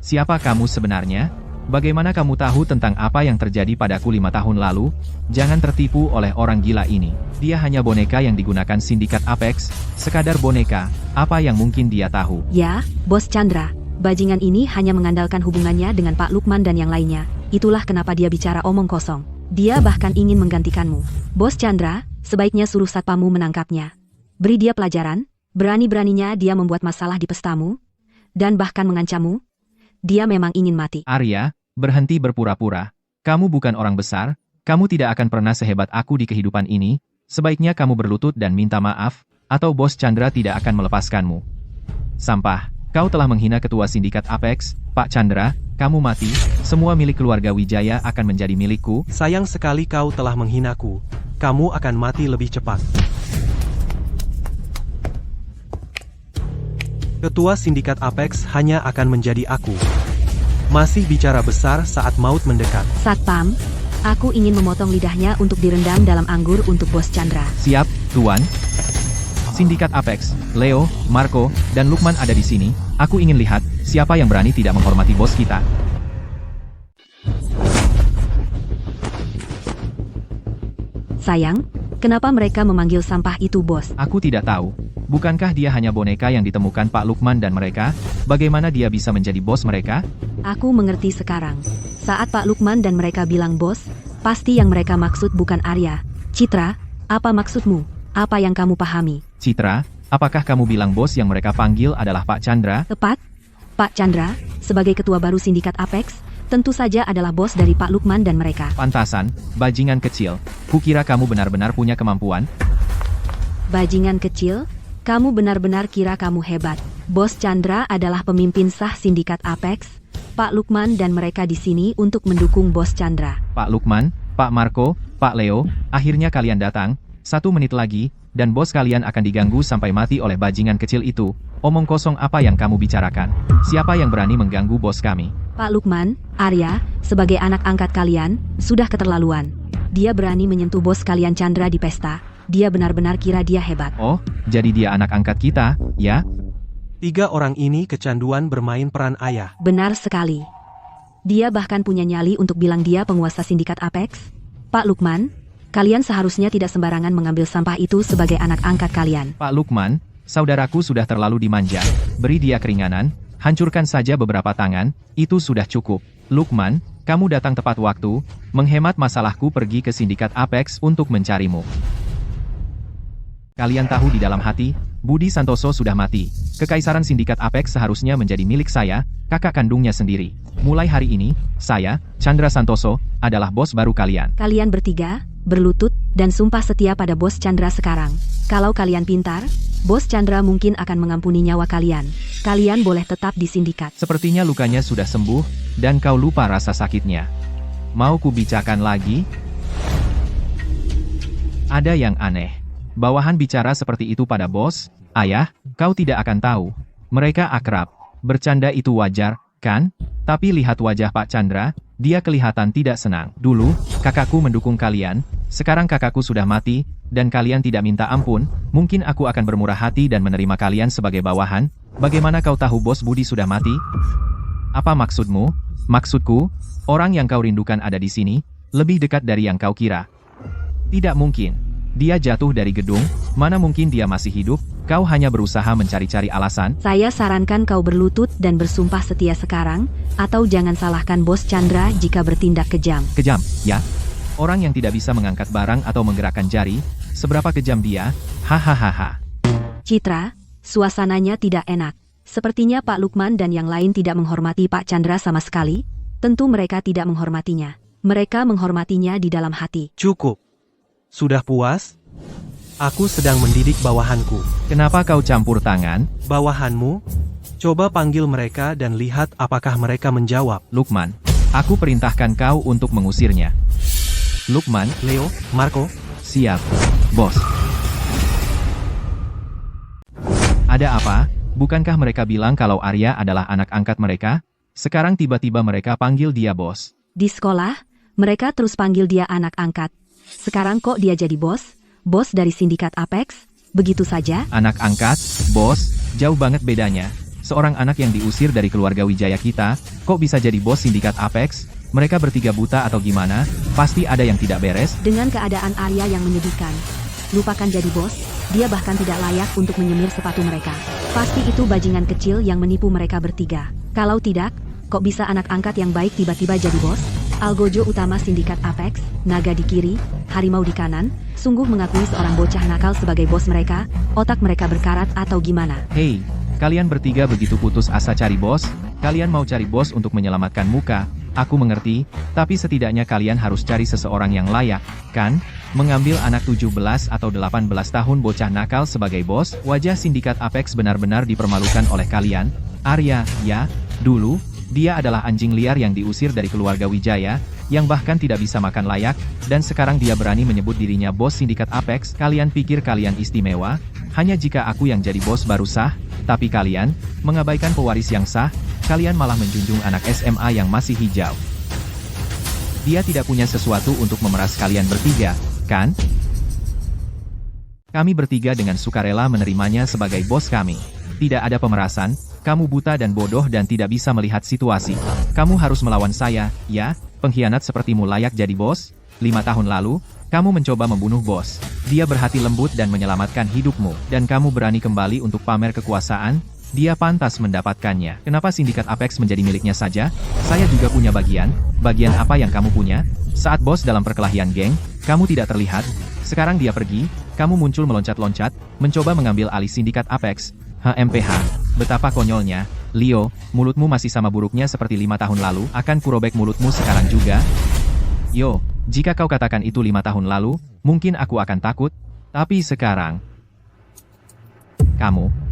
Siapa kamu sebenarnya? Bagaimana kamu tahu tentang apa yang terjadi padaku 5 tahun lalu? Jangan tertipu oleh orang gila ini. Dia hanya boneka yang digunakan sindikat Apex, sekadar boneka, apa yang mungkin dia tahu? Ya, Bos Chandra. Bajingan ini hanya mengandalkan hubungannya dengan Pak Lukman dan yang lainnya. Itulah kenapa dia bicara omong kosong. Dia bahkan ingin menggantikanmu. Bos Chandra, sebaiknya suruh satpammu menangkapnya. Beri dia pelajaran, berani-beraninya dia membuat masalah di pestamu, dan bahkan mengancammu. Dia memang ingin mati. Arya, berhenti berpura-pura. Kamu bukan orang besar, kamu tidak akan pernah sehebat aku di kehidupan ini. Sebaiknya kamu berlutut dan minta maaf, atau Bos Chandra tidak akan melepaskanmu. Sampah, kau telah menghina ketua sindikat Apex, Pak Chandra, kamu mati, semua milik keluarga Wijaya akan menjadi milikku. Sayang sekali kau telah menghinaku. Kamu akan mati lebih cepat. Ketua sindikat Apex hanya akan menjadi aku. Masih bicara besar saat maut mendekat. Satpam, aku ingin memotong lidahnya untuk direndam dalam anggur untuk Bos Chandra. Siap, Tuan. Sindikat Apex, Leo, Marco, dan Lukman ada di sini. Aku ingin lihat siapa yang berani tidak menghormati bos kita. Sayang, kenapa mereka memanggil sampah itu bos? Aku tidak tahu. Bukankah dia hanya boneka yang ditemukan Pak Lukman dan mereka? Bagaimana dia bisa menjadi bos mereka? Aku mengerti sekarang. Saat Pak Lukman dan mereka bilang bos, pasti yang mereka maksud bukan Arya. Citra, apa maksudmu? Apa yang kamu pahami? Citra, apakah kamu bilang bos yang mereka panggil adalah Pak Chandra? Tepat? Pak Chandra, sebagai ketua baru sindikat Apex, tentu saja adalah bos dari Pak Lukman dan mereka. Pantasan, bajingan kecil. Kukira kamu benar-benar punya kemampuan. Bajingan kecil? Kamu benar-benar kira kamu hebat. Bos Chandra adalah pemimpin sah sindikat Apex. Pak Lukman dan mereka di sini untuk mendukung Bos Chandra. Pak Lukman, Pak Marco, Pak Leo, akhirnya kalian datang. 1 menit lagi, dan bos kalian akan diganggu sampai mati oleh bajingan kecil itu. Omong kosong apa yang kamu bicarakan? Siapa yang berani mengganggu bos kami? Pak Lukman, Arya, sebagai anak angkat kalian, sudah keterlaluan. Dia berani menyentuh bos kalian Chandra di pesta. Dia benar-benar kira dia hebat. Oh, jadi dia anak angkat kita, ya? 3 orang ini kecanduan bermain peran ayah. Benar sekali. Dia bahkan punya nyali untuk bilang dia penguasa sindikat Apex. Pak Lukman, kalian seharusnya tidak sembarangan mengambil sampah itu sebagai anak angkat kalian. Pak Lukman, saudaraku sudah terlalu dimanja. Beri dia keringanan, hancurkan saja beberapa tangan, itu sudah cukup. Lukman, kamu datang tepat waktu, menghemat masalahku pergi ke sindikat Apex untuk mencarimu. Kalian tahu di dalam hati, Budi Santoso sudah mati. Kekaisaran sindikat Apex seharusnya menjadi milik saya, kakak kandungnya sendiri. Mulai hari ini, saya, Chandra Santoso, adalah bos baru kalian. Kalian bertiga, berlutut, dan sumpah setia pada Bos Chandra sekarang. Kalau kalian pintar, Bos Chandra mungkin akan mengampuni nyawa kalian. Kalian boleh tetap di sindikat. Sepertinya lukanya sudah sembuh, dan kau lupa rasa sakitnya. Mau kubicarakan lagi? Ada yang aneh. Bawahan bicara seperti itu pada bos, ayah, kau tidak akan tahu. Mereka akrab. Bercanda itu wajar, kan? Tapi lihat wajah Pak Chandra, dia kelihatan tidak senang. Dulu, kakakku mendukung kalian, sekarang kakakku sudah mati, dan kalian tidak minta ampun, mungkin aku akan bermurah hati dan menerima kalian sebagai bawahan. Bagaimana kau tahu bos Budi sudah mati? Apa maksudmu? Maksudku, orang yang kau rindukan ada di sini, lebih dekat dari yang kau kira. Tidak mungkin. Dia jatuh dari gedung, mana mungkin dia masih hidup, kau hanya berusaha mencari-cari alasan. Saya sarankan kau berlutut dan bersumpah setia sekarang, atau jangan salahkan Bos Chandra jika bertindak kejam. Kejam, ya? Orang yang tidak bisa mengangkat barang atau menggerakkan jari, seberapa kejam dia? Hahaha. Citra, suasananya tidak enak. Sepertinya Pak Lukman dan yang lain tidak menghormati Pak Chandra sama sekali. Tentu mereka tidak menghormatinya. Mereka menghormatinya di dalam hati. Cukup. Sudah puas? Aku sedang mendidik bawahanku. Kenapa kau campur tangan? Bawahanmu? Coba panggil mereka dan lihat apakah mereka menjawab. Lukman, Aku perintahkan kau untuk mengusirnya. Lukman, Leo, Marco, siap, bos. Ada apa? Bukankah mereka bilang kalau Arya adalah anak angkat mereka? Sekarang tiba-tiba mereka panggil dia bos. Di sekolah, mereka terus panggil dia anak angkat. Sekarang kok dia jadi bos? Bos dari sindikat Apex? Begitu saja? Anak angkat, bos, jauh banget bedanya. Seorang anak yang diusir dari keluarga Wijaya kita, kok bisa jadi bos sindikat Apex? Mereka bertiga buta atau gimana? Pasti ada yang tidak beres. Dengan keadaan Arya yang menyedihkan. Lupakan jadi bos, dia bahkan tidak layak untuk menyemir sepatu mereka. Pasti itu bajingan kecil yang menipu mereka bertiga. Kalau tidak, kok bisa anak angkat yang baik tiba-tiba jadi bos? Algojo utama sindikat Apex, naga di kiri, harimau di kanan, sungguh mengakui seorang bocah nakal sebagai bos mereka, otak mereka berkarat atau gimana? Hei, kalian bertiga begitu putus asa cari bos? Kalian mau cari bos untuk menyelamatkan muka? Aku mengerti, tapi setidaknya kalian harus cari seseorang yang layak, kan? Mengambil anak 17 atau 18 tahun bocah nakal sebagai bos, wajah sindikat Apex benar-benar dipermalukan oleh kalian. Arya, ya, dulu, dia adalah anjing liar yang diusir dari keluarga Wijaya, yang bahkan tidak bisa makan layak, dan sekarang dia berani menyebut dirinya bos sindikat Apex. Kalian pikir kalian istimewa? Hanya jika aku yang jadi bos baru sah, tapi kalian, mengabaikan pewaris yang sah, kalian malah menjunjung anak SMA yang masih hijau. Dia tidak punya sesuatu untuk memeras kalian bertiga, kan? Kami bertiga dengan sukarela menerimanya sebagai bos kami. Tidak ada pemerasan, kamu buta dan bodoh dan tidak bisa melihat situasi. Kamu harus melawan saya, ya? Pengkhianat sepertimu layak jadi bos? 5 tahun lalu, kamu mencoba membunuh bos. Dia berhati lembut dan menyelamatkan hidupmu, dan kamu berani kembali untuk pamer kekuasaan? Dia pantas mendapatkannya. Kenapa sindikat Apex menjadi miliknya saja? Saya juga punya bagian. Bagian apa yang kamu punya? Saat bos dalam perkelahian geng, kamu tidak terlihat. Sekarang dia pergi, kamu muncul meloncat-loncat, mencoba mengambil alih sindikat Apex. HMPH. Betapa konyolnya. Leo, mulutmu masih sama buruknya seperti 5 tahun lalu. Akan kurobek mulutmu sekarang juga. Yo, jika kau katakan itu 5 tahun lalu, mungkin aku akan takut. Tapi sekarang...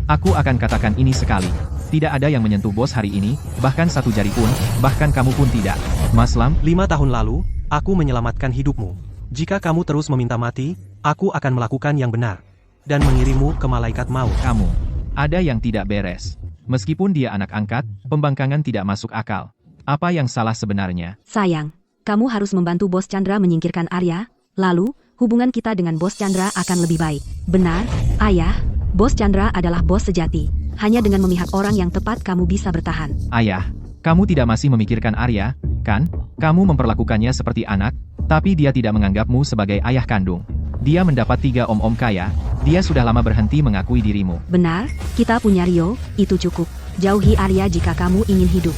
Aku akan katakan ini sekali. Tidak ada yang menyentuh bos hari ini, bahkan satu jari pun, bahkan kamu pun tidak. Mas Lam, 5 tahun lalu, aku menyelamatkan hidupmu. Jika kamu terus meminta mati, aku akan melakukan yang benar. Dan mengirimmu ke malaikat maut. kamu. Ada yang tidak beres. Meskipun dia anak angkat, pembangkangan tidak masuk akal. Apa yang salah sebenarnya? Sayang, kamu harus membantu bos Chandra menyingkirkan Arya, lalu, hubungan kita dengan bos Chandra akan lebih baik. Benar, ayah, bos Chandra adalah bos sejati. Hanya dengan memihak orang yang tepat kamu bisa bertahan. Ayah, kamu tidak masih memikirkan Arya, kan? Kamu memperlakukannya seperti anak, tapi dia tidak menganggapmu sebagai ayah kandung. Dia mendapat 3 om-om kaya, dia sudah lama berhenti mengakui dirimu. Benar, kita punya Rio, itu cukup. Jauhi Arya jika kamu ingin hidup.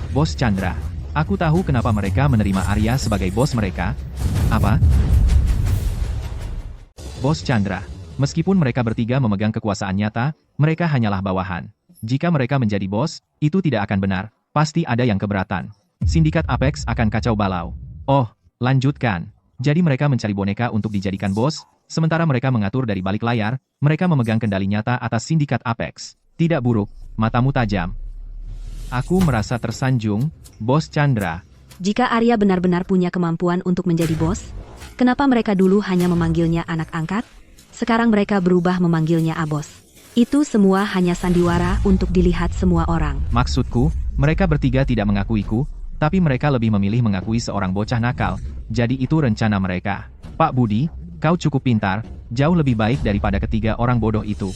Bos Chandra, aku tahu kenapa mereka menerima Arya sebagai bos mereka. Apa? Bos Chandra, meskipun mereka bertiga memegang kekuasaan nyata, mereka hanyalah bawahan. Jika mereka menjadi bos, itu tidak akan benar, pasti ada yang keberatan. Sindikat Apex akan kacau balau. Oh, lanjutkan. Jadi mereka mencari boneka untuk dijadikan bos, sementara mereka mengatur dari balik layar, mereka memegang kendali nyata atas sindikat Apex. Tidak buruk, matamu tajam. Aku merasa tersanjung, Bos Chandra. Jika Arya benar-benar punya kemampuan untuk menjadi bos, kenapa mereka dulu hanya memanggilnya anak angkat? Sekarang mereka berubah memanggilnya Abos. Itu semua hanya sandiwara untuk dilihat semua orang. Maksudku, mereka bertiga tidak mengakuiku, tapi mereka lebih memilih mengakui seorang bocah nakal. Jadi itu rencana mereka. Pak Budi, kau cukup pintar, jauh lebih baik daripada ketiga orang bodoh itu.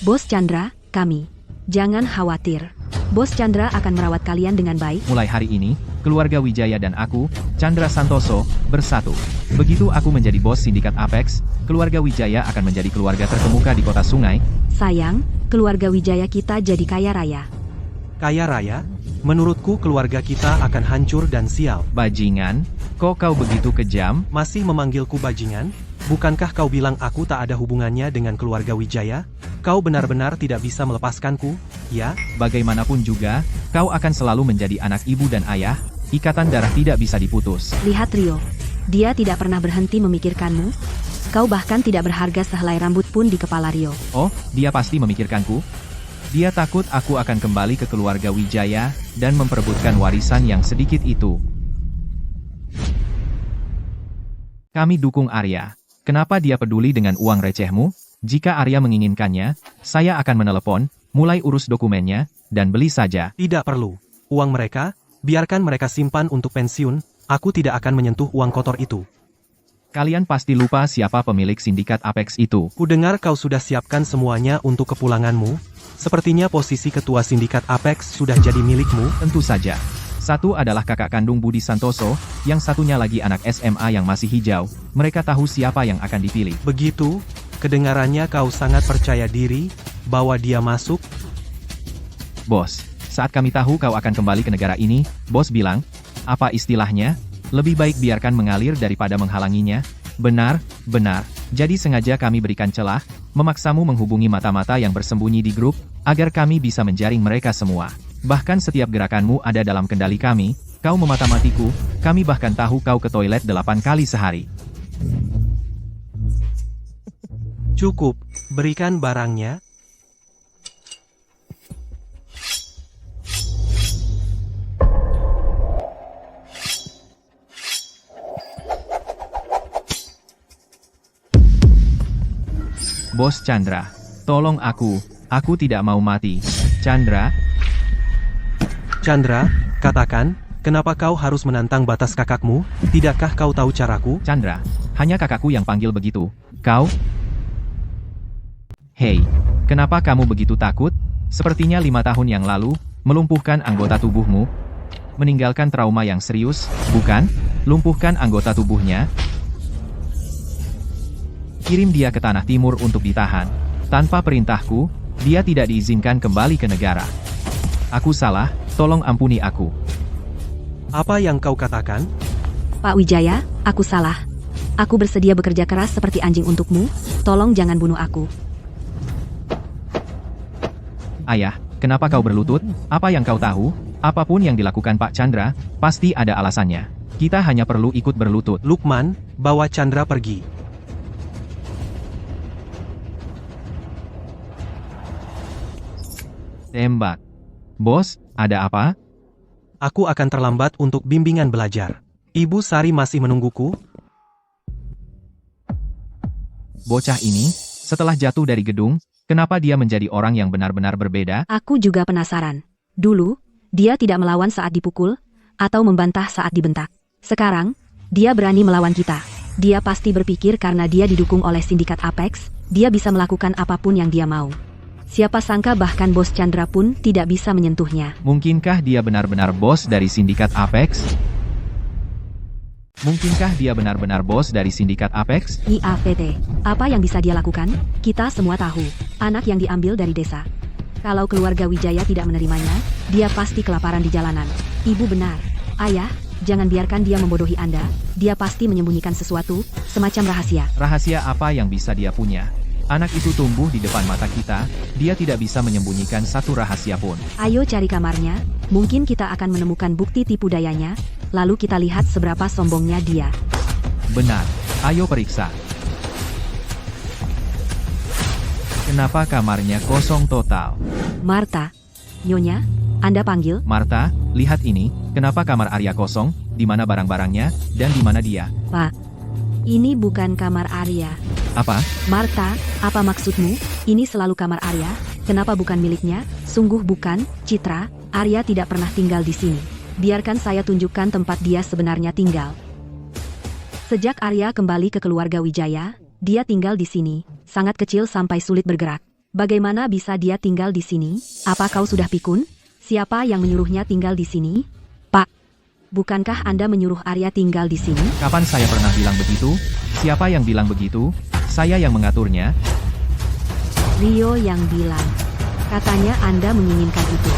Bos Chandra, kami. Jangan khawatir. Bos Chandra akan merawat kalian dengan baik. Mulai hari ini, keluarga Wijaya dan aku, Chandra Santoso, bersatu. Begitu aku menjadi bos sindikat Apex, keluarga Wijaya akan menjadi keluarga terkemuka di kota Sungai. Sayang, keluarga Wijaya kita jadi kaya raya. Kaya raya? Menurutku keluarga kita akan hancur dan sial. Bajingan, kok kau begitu kejam? Masih memanggilku bajingan? Bukankah kau bilang aku tak ada hubungannya dengan keluarga Wijaya? Kau benar-benar tidak bisa melepaskanku, ya? Bagaimanapun juga, kau akan selalu menjadi anak ibu dan ayah, ikatan darah tidak bisa diputus. Lihat Rio, dia tidak pernah berhenti memikirkanmu. Kau bahkan tidak berharga sehelai rambut pun di kepala Rio. Oh, dia pasti memikirkanku. Dia takut aku akan kembali ke keluarga Wijaya, dan memperebutkan warisan yang sedikit itu. Kami dukung Arya. Kenapa dia peduli dengan uang recehmu? Jika Arya menginginkannya, saya akan menelepon, mulai urus dokumennya, dan beli saja. Tidak perlu. Uang mereka, biarkan mereka simpan untuk pensiun, aku tidak akan menyentuh uang kotor itu. Kalian pasti lupa siapa pemilik sindikat Apex itu. Kudengar kau sudah siapkan semuanya untuk kepulanganmu. Sepertinya posisi ketua sindikat Apex sudah jadi milikmu. Tentu saja. Satu adalah kakak kandung Budi Santoso, yang satunya lagi anak SMA yang masih hijau. Mereka tahu siapa yang akan dipilih. Begitu, kedengarannya kau sangat percaya diri, bahwa dia masuk. Bos, saat kami tahu kau akan kembali ke negara ini, bos bilang, apa istilahnya? Lebih baik biarkan mengalir daripada menghalanginya. Benar, benar. Jadi sengaja kami berikan celah, memaksamu menghubungi mata-mata yang bersembunyi di grup, agar kami bisa menjaring mereka semua. Bahkan setiap gerakanmu ada dalam kendali kami, kau memata-matiku, kami bahkan tahu kau ke toilet 8 kali sehari. Cukup, berikan barangnya. Bos Chandra, tolong aku tidak mau mati. Chandra, katakan, kenapa kau harus menantang batas kakakmu? Tidakkah kau tahu caraku? Chandra, hanya kakakku yang panggil begitu. Kau? Hei, kenapa kamu begitu takut? Sepertinya 5 tahun yang lalu, melumpuhkan anggota tubuhmu. Meninggalkan trauma yang serius, bukan? Lumpuhkan anggota tubuhnya. Kirim dia ke Tanah Timur untuk ditahan. Tanpa perintahku, dia tidak diizinkan kembali ke negara. Aku salah, tolong ampuni aku. Apa yang kau katakan? Pak Wijaya, aku salah. Aku bersedia bekerja keras seperti anjing untukmu, tolong jangan bunuh aku. Ayah, kenapa kau berlutut? Apa yang kau tahu? Apapun yang dilakukan Pak Chandra, pasti ada alasannya. Kita hanya perlu ikut berlutut. Lukman, bawa Chandra pergi. Tembak. Bos, ada apa? Aku akan terlambat untuk bimbingan belajar. Ibu Sari masih menungguku? Bocah ini, setelah jatuh dari gedung, kenapa dia menjadi orang yang benar-benar berbeda? Aku juga penasaran. Dulu, dia tidak melawan saat dipukul, atau membantah saat dibentak. Sekarang, dia berani melawan kita. Dia pasti berpikir karena dia didukung oleh sindikat Apex, dia bisa melakukan apapun yang dia mau. Siapa sangka bahkan bos Chandra pun tidak bisa menyentuhnya. Mungkinkah dia benar-benar bos dari sindikat Apex? Mungkinkah dia benar-benar bos dari sindikat Apex? IAVT, apa yang bisa dia lakukan? Kita semua tahu, anak yang diambil dari desa. Kalau keluarga Wijaya tidak menerimanya, dia pasti kelaparan di jalanan. Ibu benar. Ayah, jangan biarkan dia membodohi Anda, dia pasti menyembunyikan sesuatu, semacam rahasia. Rahasia apa yang bisa dia punya? Anak itu tumbuh di depan mata kita, dia tidak bisa menyembunyikan satu rahasia pun. Ayo cari kamarnya, mungkin kita akan menemukan bukti tipu dayanya, lalu kita lihat seberapa sombongnya dia. Benar, ayo periksa. Kenapa kamarnya kosong total? Marta, Nyonya, Anda panggil? Marta, lihat ini, kenapa kamar Arya kosong, di mana barang-barangnya, dan di mana dia? Pak, ini bukan kamar Arya. Apa? Marta, apa maksudmu? Ini selalu kamar Arya, kenapa bukan miliknya? Sungguh bukan, Citra, Arya tidak pernah tinggal di sini. Biarkan saya tunjukkan tempat dia sebenarnya tinggal. Sejak Arya kembali ke keluarga Wijaya, dia tinggal di sini, sangat kecil sampai sulit bergerak. Bagaimana bisa dia tinggal di sini? Apa kau sudah pikun? Siapa yang menyuruhnya tinggal di sini? Pak, bukankah Anda menyuruh Arya tinggal di sini? Kapan saya pernah bilang begitu? Siapa yang bilang begitu? Saya yang mengaturnya. Rio yang bilang. Katanya Anda menginginkan itu.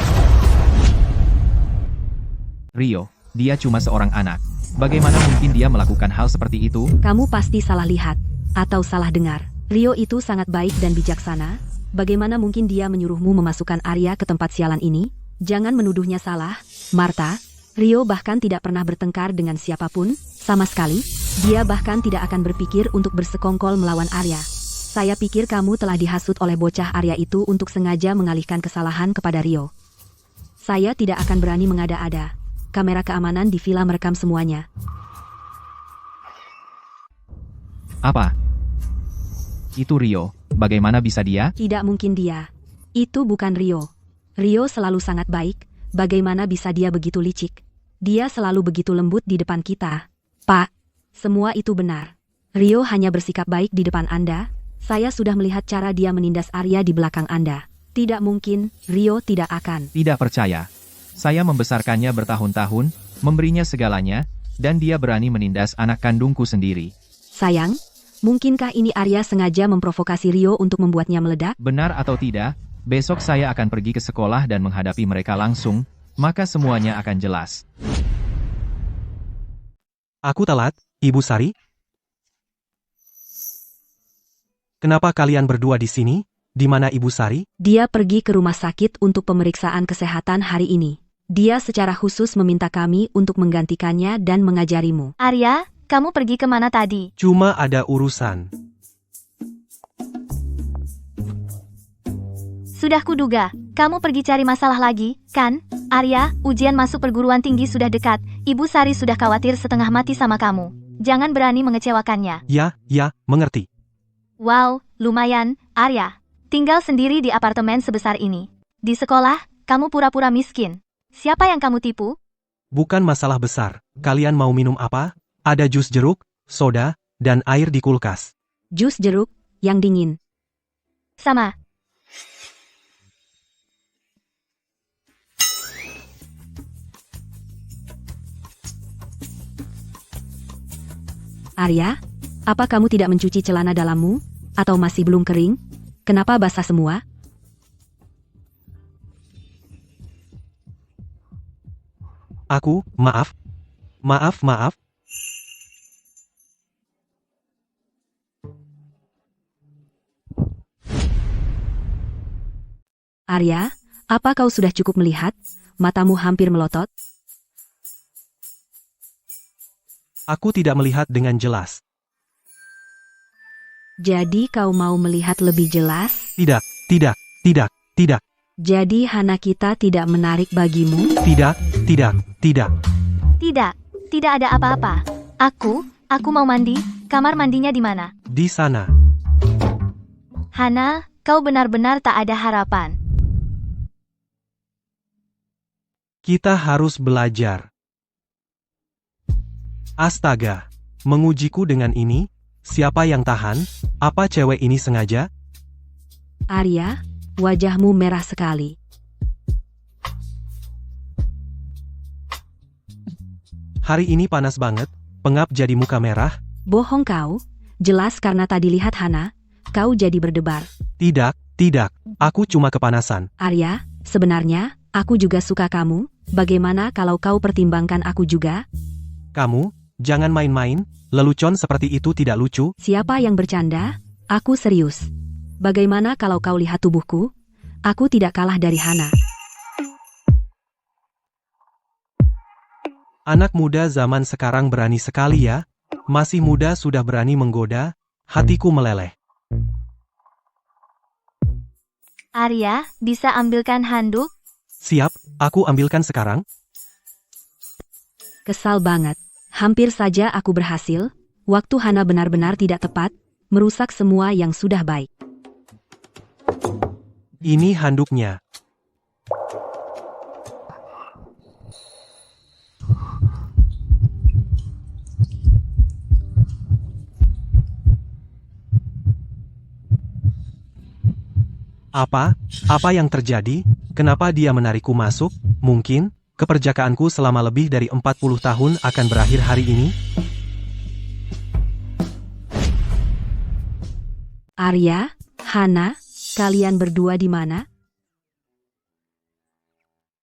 Rio, dia cuma seorang anak. Bagaimana mungkin dia melakukan hal seperti itu? Kamu pasti salah lihat, atau salah dengar. Rio itu sangat baik dan bijaksana. Bagaimana mungkin dia menyuruhmu memasukkan Arya ke tempat sialan ini? Jangan menuduhnya salah, Marta. Rio bahkan tidak pernah bertengkar dengan siapapun, sama sekali. Dia bahkan tidak akan berpikir untuk bersekongkol melawan Arya. Saya pikir kamu telah dihasut oleh bocah Arya itu untuk sengaja mengalihkan kesalahan kepada Rio. Saya tidak akan berani mengada-ada. Kamera keamanan di villa merekam semuanya. Apa? Itu Rio, bagaimana bisa dia? Tidak mungkin dia. Itu bukan Rio. Rio selalu sangat baik, bagaimana bisa dia begitu licik? Dia selalu begitu lembut di depan kita. Pak, semua itu benar. Rio hanya bersikap baik di depan Anda. Saya sudah melihat cara dia menindas Arya di belakang Anda. Tidak mungkin, Rio tidak akan. Tidak percaya. Saya membesarkannya bertahun-tahun, memberinya segalanya, dan dia berani menindas anak kandungku sendiri. Sayang, mungkinkah ini Arya sengaja memprovokasi Rio untuk membuatnya meledak? Benar atau tidak, besok saya akan pergi ke sekolah dan menghadapi mereka langsung, maka semuanya akan jelas. Aku telat, Ibu Sari. Kenapa kalian berdua di sini? Di mana Ibu Sari? Dia pergi ke rumah sakit untuk pemeriksaan kesehatan hari ini. Dia secara khusus meminta kami untuk menggantikannya dan mengajarimu. Arya, kamu pergi kemana tadi? Cuma ada urusan. Sudah kuduga, kamu pergi cari masalah lagi, kan? Arya, ujian masuk perguruan tinggi sudah dekat. Ibu Sari sudah khawatir setengah mati sama kamu. Jangan berani mengecewakannya. Ya, mengerti. Wow, lumayan, Arya. Tinggal sendiri di apartemen sebesar ini. Di sekolah, kamu pura-pura miskin. Siapa yang kamu tipu? Bukan masalah besar. Kalian mau minum apa? Ada jus jeruk, soda, dan air di kulkas. Jus jeruk, yang dingin. Sama. Arya, apa kamu tidak mencuci celana dalammu? Atau masih belum kering? Kenapa basah semua? Aku, maaf. Arya, apa kau sudah cukup melihat? Matamu hampir melotot. Aku tidak melihat dengan jelas. Jadi kau mau melihat lebih jelas? Tidak. Jadi Hana kita tidak menarik bagimu? Tidak. Tidak, tidak ada apa-apa. Aku mau mandi. Kamar mandinya di mana? Di sana. Hana, kau benar-benar tak ada harapan. Kita harus belajar. Astaga, mengujiku dengan ini? Siapa yang tahan? Apa cewek ini sengaja? Arya, wajahmu merah sekali. Hari ini panas banget, pengap jadi muka merah. Bohong kau, jelas karena tadi lihat Hana, kau jadi berdebar. Tidak, aku cuma kepanasan. Arya, sebenarnya, aku juga suka kamu, bagaimana kalau kau pertimbangkan aku juga? Kamu, jangan main-main, lelucon seperti itu tidak lucu. Siapa yang bercanda? Aku serius. Bagaimana kalau kau lihat tubuhku? Aku tidak kalah dari Hana. Anak muda zaman sekarang berani sekali ya. Masih muda sudah berani menggoda, hatiku meleleh. Arya, bisa ambilkan handuk? Siap, aku ambilkan sekarang. Kesal banget. Hampir saja aku berhasil. Waktu Hana benar-benar tidak tepat, merusak semua yang sudah baik. Ini handuknya. Apa yang terjadi? Kenapa dia menarikku masuk? Mungkin, keperjakaanku selama lebih dari 40 tahun akan berakhir hari ini? Arya, Hana, kalian berdua di mana?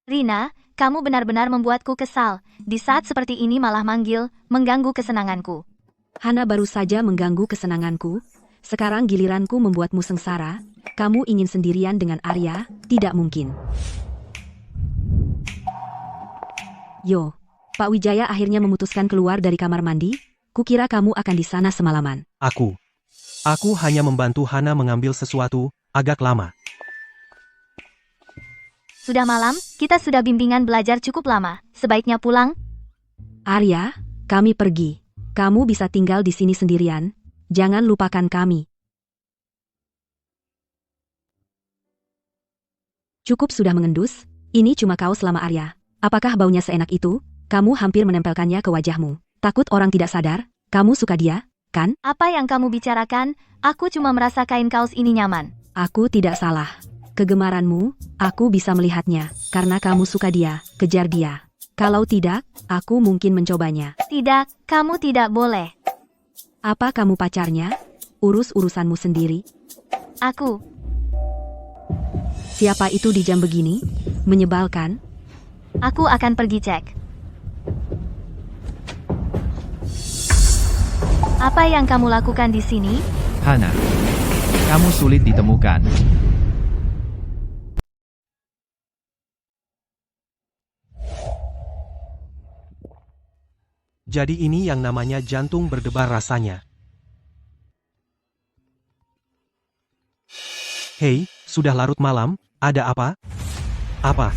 Rina, kamu benar-benar membuatku kesal. Di saat seperti ini malah manggil, mengganggu kesenanganku. Hana baru saja mengganggu kesenanganku. Sekarang giliranku membuatmu sengsara. Kamu ingin sendirian dengan Arya? Tidak mungkin. Yo, Pak Wijaya akhirnya memutuskan keluar dari kamar mandi. Kukira kamu akan di sana semalaman. Aku hanya membantu Hana mengambil sesuatu, agak lama. Sudah malam, kita sudah bimbingan belajar cukup lama. Sebaiknya pulang. Arya, kami pergi. Kamu bisa tinggal di sini sendirian. Jangan lupakan kami. Cukup sudah mengendus. Ini cuma kaos lama Arya. Apakah baunya seenak itu? Kamu hampir menempelkannya ke wajahmu. Takut orang tidak sadar? Kamu suka dia, kan? Apa yang kamu bicarakan? Aku cuma merasa kain kaos ini nyaman. Aku tidak salah. Kegemaranmu, aku bisa melihatnya. Karena kamu suka dia, kejar dia. Kalau tidak, aku mungkin mencobanya. Tidak, kamu tidak boleh. Apa kamu pacarnya? Urus urusanmu sendiri. Aku. Siapa itu di jam begini? Menyebalkan. Aku akan pergi cek. Apa yang kamu lakukan di sini? Hana, kamu sulit ditemukan. Jadi ini yang namanya jantung berdebar rasanya. Hei, sudah larut malam, ada apa? Apa?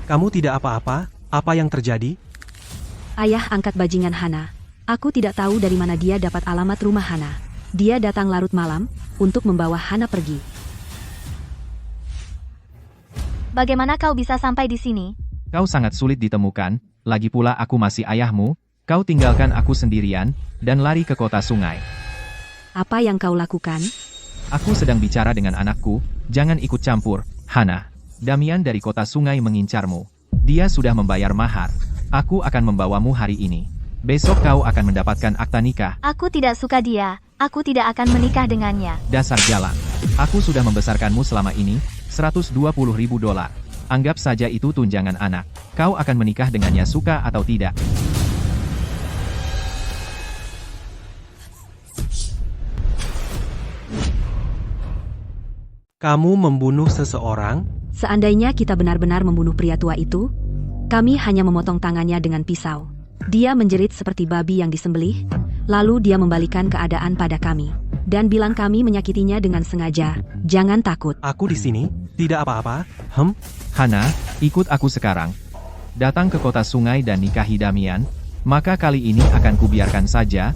Kamu tidak apa-apa? Apa yang terjadi? Ayah angkat bajingan Hana. Aku tidak tahu dari mana dia dapat alamat rumah Hana. Dia datang larut malam, untuk membawa Hana pergi. Bagaimana kau bisa sampai di sini? Kau sangat sulit ditemukan, lagi pula aku masih ayahmu, kau tinggalkan aku sendirian, dan lari ke kota sungai. Apa yang kau lakukan? Aku sedang bicara dengan anakku, jangan ikut campur, Hana. Damian dari kota sungai mengincarmu. Dia sudah membayar mahar. Aku akan membawamu hari ini. Besok kau akan mendapatkan akta nikah. Aku tidak suka dia. Aku tidak akan menikah dengannya. Dasar jalan. Aku sudah membesarkanmu selama ini, $120.000. Anggap saja itu tunjangan anak. Kau akan menikah dengannya suka atau tidak. Kamu membunuh seseorang? Seandainya kita benar-benar membunuh pria tua itu, kami hanya memotong tangannya dengan pisau. Dia menjerit seperti babi yang disembelih, lalu dia membalikan keadaan pada kami, dan bilang kami menyakitinya dengan sengaja. Jangan takut. Aku di sini, tidak apa-apa. Hana, ikut aku sekarang. Datang ke kota sungai dan nikahi Damian, maka kali ini akan kubiarkan saja.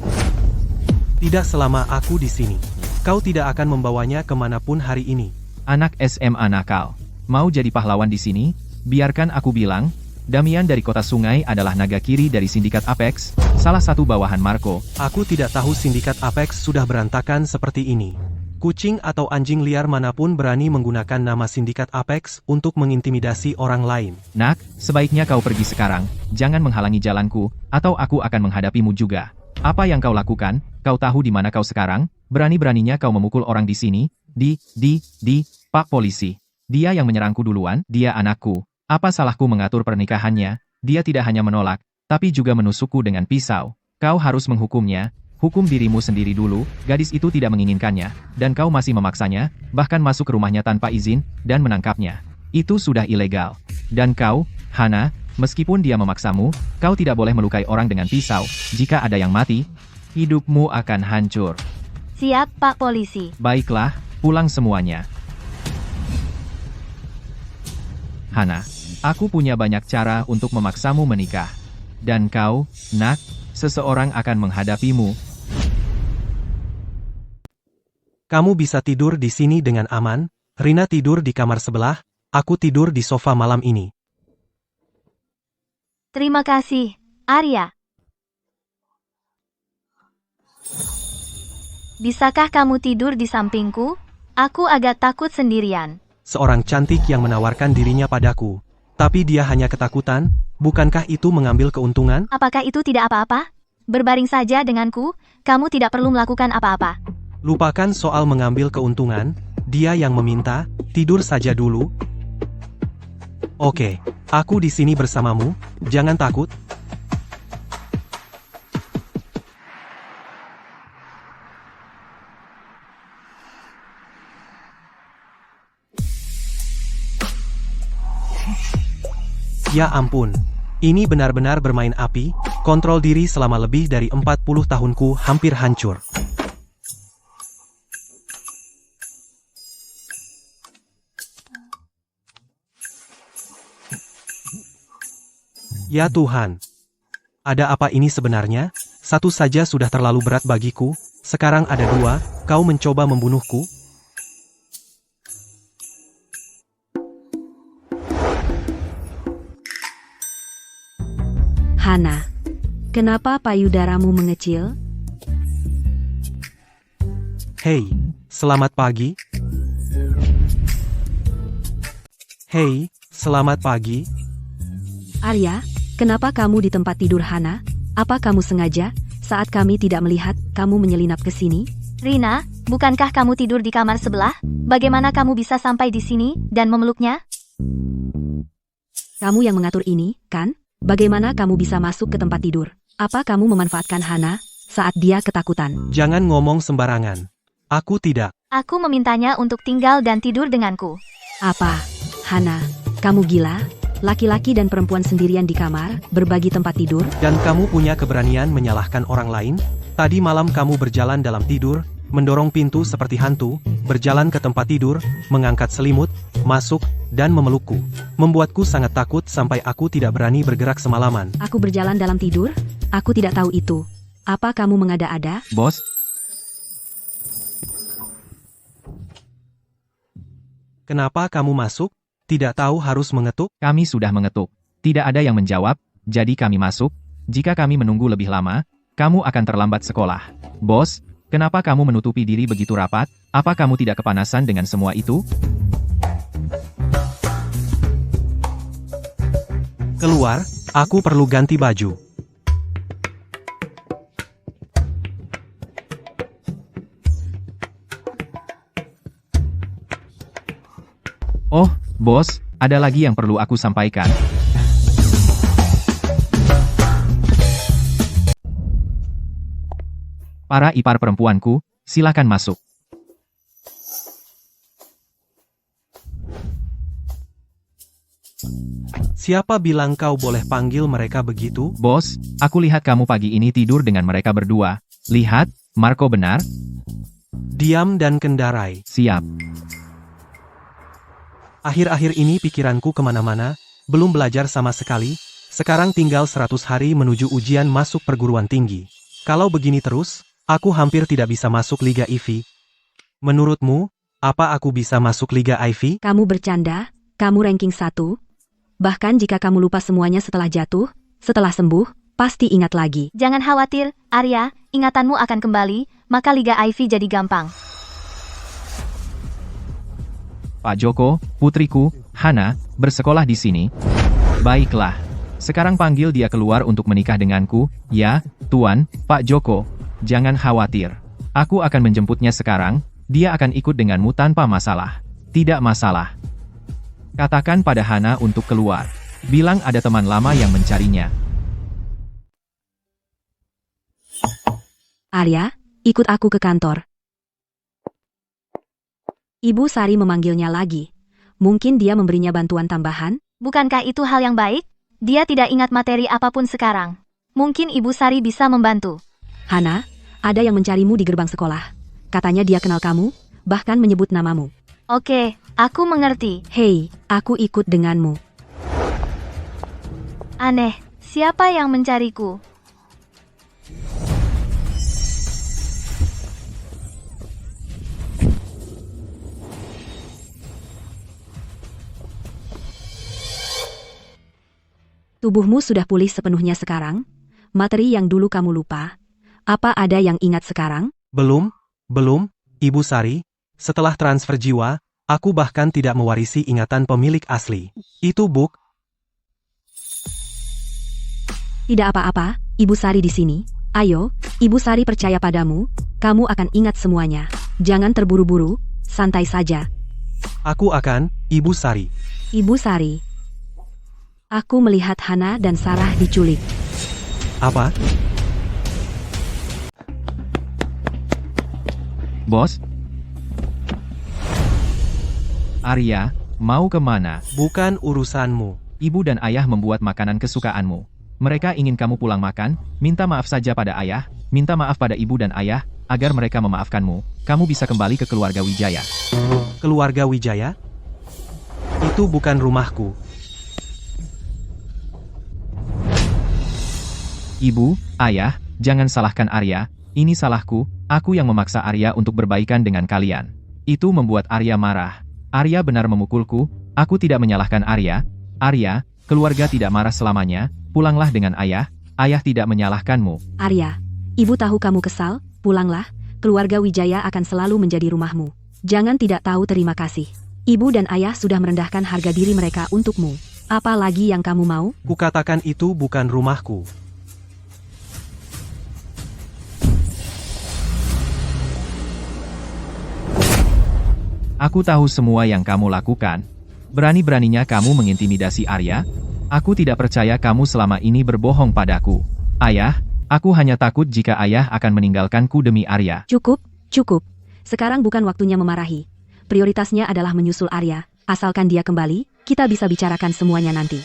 Tidak selama aku di sini. Kau tidak akan membawanya kemanapun hari ini. Anak SMA nakal. Mau jadi pahlawan di sini? Biarkan aku bilang, Damian dari kota sungai adalah naga kiri dari sindikat Apex, salah satu bawahan Marco. Aku tidak tahu sindikat Apex sudah berantakan seperti ini. Kucing atau anjing liar manapun berani menggunakan nama sindikat Apex untuk mengintimidasi orang lain. Nak, sebaiknya kau pergi sekarang, jangan menghalangi jalanku, atau aku akan menghadapimu juga. Apa yang kau lakukan? Kau tahu di mana kau sekarang? Berani-beraninya kau memukul orang di sini? Pak Polisi. Dia yang menyerangku duluan, dia anakku. Apa salahku mengatur pernikahannya? Dia tidak hanya menolak, tapi juga menusukku dengan pisau. Kau harus menghukumnya. Hukum dirimu sendiri dulu, gadis itu tidak menginginkannya, dan kau masih memaksanya, bahkan masuk ke rumahnya tanpa izin, dan menangkapnya. Itu sudah ilegal. Dan kau, Hana, meskipun dia memaksamu, kau tidak boleh melukai orang dengan pisau. Jika ada yang mati, hidupmu akan hancur. Siap, Pak Polisi. Baiklah, pulang semuanya. Hana, aku punya banyak cara untuk memaksamu menikah. Dan kau, nak, seseorang akan menghadapimu. Kamu bisa tidur di sini dengan aman. Rina tidur di kamar sebelah, aku tidur di sofa malam ini. Terima kasih, Arya. Bisakah kamu tidur di sampingku? Aku agak takut sendirian. Seorang cantik yang menawarkan dirinya padaku. Tapi dia hanya ketakutan, bukankah itu mengambil keuntungan? Apakah itu tidak apa-apa? Berbaring saja denganku, kamu tidak perlu melakukan apa-apa. Lupakan soal mengambil keuntungan, dia yang meminta, tidur saja dulu. Oke, aku di sini bersamamu, jangan takut. Ya ampun, ini benar-benar bermain api. Kontrol diri selama lebih dari 40 tahunku hampir hancur. Ya Tuhan. Ada apa ini sebenarnya? Satu saja sudah terlalu berat bagiku, sekarang ada dua, kau mencoba membunuhku? Hana, kenapa payudaramu mengecil? Hei, selamat pagi. Hei, selamat pagi. Arya, kenapa kamu di tempat tidur Hana? Apa kamu sengaja, saat kami tidak melihat, kamu menyelinap ke sini? Rina, bukankah kamu tidur di kamar sebelah? Bagaimana kamu bisa sampai di sini dan memeluknya? Kamu yang mengatur ini, kan? Bagaimana kamu bisa masuk ke tempat tidur? Apa kamu memanfaatkan Hana saat dia ketakutan? Jangan ngomong sembarangan. Aku tidak. Aku memintanya untuk tinggal dan tidur denganku. Apa? Hana, kamu gila? Laki-laki dan perempuan sendirian di kamar, berbagi tempat tidur? Dan kamu punya keberanian menyalahkan orang lain? Tadi malam kamu berjalan dalam tidur, mendorong pintu seperti hantu, berjalan ke tempat tidur, mengangkat selimut, masuk, dan memelukku. Membuatku sangat takut sampai aku tidak berani bergerak semalaman. Aku berjalan dalam tidur? Aku tidak tahu itu. Apa kamu mengada-ada? Bos, Kenapa kamu masuk? Tidak tahu harus mengetuk? kami sudah mengetuk. Tidak ada yang menjawab, jadi kami masuk. Jika kami menunggu lebih lama, kamu akan terlambat sekolah. Bos, kenapa kamu menutupi diri begitu rapat? Apa kamu tidak kepanasan dengan semua itu? Keluar, aku perlu ganti baju. Oh, bos, ada lagi yang perlu aku sampaikan. Para ipar perempuanku, silakan masuk. Siapa bilang kau boleh panggil mereka begitu? Bos, aku lihat kamu pagi ini tidur dengan mereka berdua. Lihat, Marco benar? Diam dan kendarai. Siap. Akhir-akhir ini pikiranku kemana-mana, belum belajar sama sekali, sekarang tinggal 100 hari menuju ujian masuk perguruan tinggi. Kalau begini terus, aku hampir tidak bisa masuk Liga IV. Menurutmu, apa aku bisa masuk Liga IV? Kamu bercanda? Kamu ranking 1? Bahkan jika kamu lupa semuanya setelah jatuh, setelah sembuh, pasti ingat lagi. Jangan khawatir, Arya, ingatanmu akan kembali, maka Liga IV jadi gampang. Pak Joko, putriku, Hana, bersekolah di sini. Baiklah. Sekarang panggil dia keluar untuk menikah denganku, ya, Tuan, Pak Joko. Jangan khawatir. Aku akan menjemputnya sekarang, dia akan ikut denganmu tanpa masalah. Tidak masalah. Katakan pada Hana untuk keluar. Bilang ada teman lama yang mencarinya. Arya, ikut aku ke kantor. Ibu Sari memanggilnya lagi. Mungkin dia memberinya bantuan tambahan? Bukankah itu hal yang baik? Dia tidak ingat materi apapun sekarang. Mungkin Ibu Sari bisa membantu. Hana, ada yang mencarimu di gerbang sekolah. Katanya dia kenal kamu, bahkan menyebut namamu. Oke, aku mengerti. Hei, aku ikut denganmu. Aneh, siapa yang mencariku? Tubuhmu sudah pulih sepenuhnya sekarang? Materi yang dulu kamu lupa? Apa ada yang ingat sekarang? Belum, Ibu Sari. Setelah transfer jiwa, aku bahkan tidak mewarisi ingatan pemilik asli. Itu Buk. Tidak apa-apa, Ibu Sari di sini. Ayo, Ibu Sari percaya padamu, kamu akan ingat semuanya. Jangan terburu-buru, santai saja. Aku akan, Ibu Sari. Ibu Sari. Aku melihat Hana dan Sarah diculik. Apa? Bos? Arya, mau kemana? Bukan urusanmu. Ibu dan ayah membuat makanan kesukaanmu. Mereka ingin kamu pulang makan, minta maaf saja pada ayah, minta maaf pada ibu dan ayah, agar mereka memaafkanmu, kamu bisa kembali ke keluarga Wijaya. Keluarga Wijaya? Itu bukan rumahku. Ibu, ayah, jangan salahkan Arya, ini salahku, aku yang memaksa Arya untuk berbaikan dengan kalian. Itu membuat Arya marah. Arya benar memukulku, aku tidak menyalahkan Arya. Arya, keluarga tidak marah selamanya, pulanglah dengan ayah, ayah tidak menyalahkanmu. Arya, ibu tahu kamu kesal, pulanglah, keluarga Wijaya akan selalu menjadi rumahmu. Jangan tidak tahu terima kasih. Ibu dan ayah sudah merendahkan harga diri mereka untukmu. Apa lagi yang kamu mau? Kukatakan itu bukan rumahku. Aku tahu semua yang kamu lakukan. Berani-beraninya kamu mengintimidasi Arya. Aku tidak percaya kamu selama ini berbohong padaku. Ayah, aku hanya takut jika ayah akan meninggalkanku demi Arya. Cukup, cukup. Sekarang bukan waktunya memarahi. Prioritasnya adalah menyusul Arya. Asalkan dia kembali, kita bisa bicarakan semuanya nanti.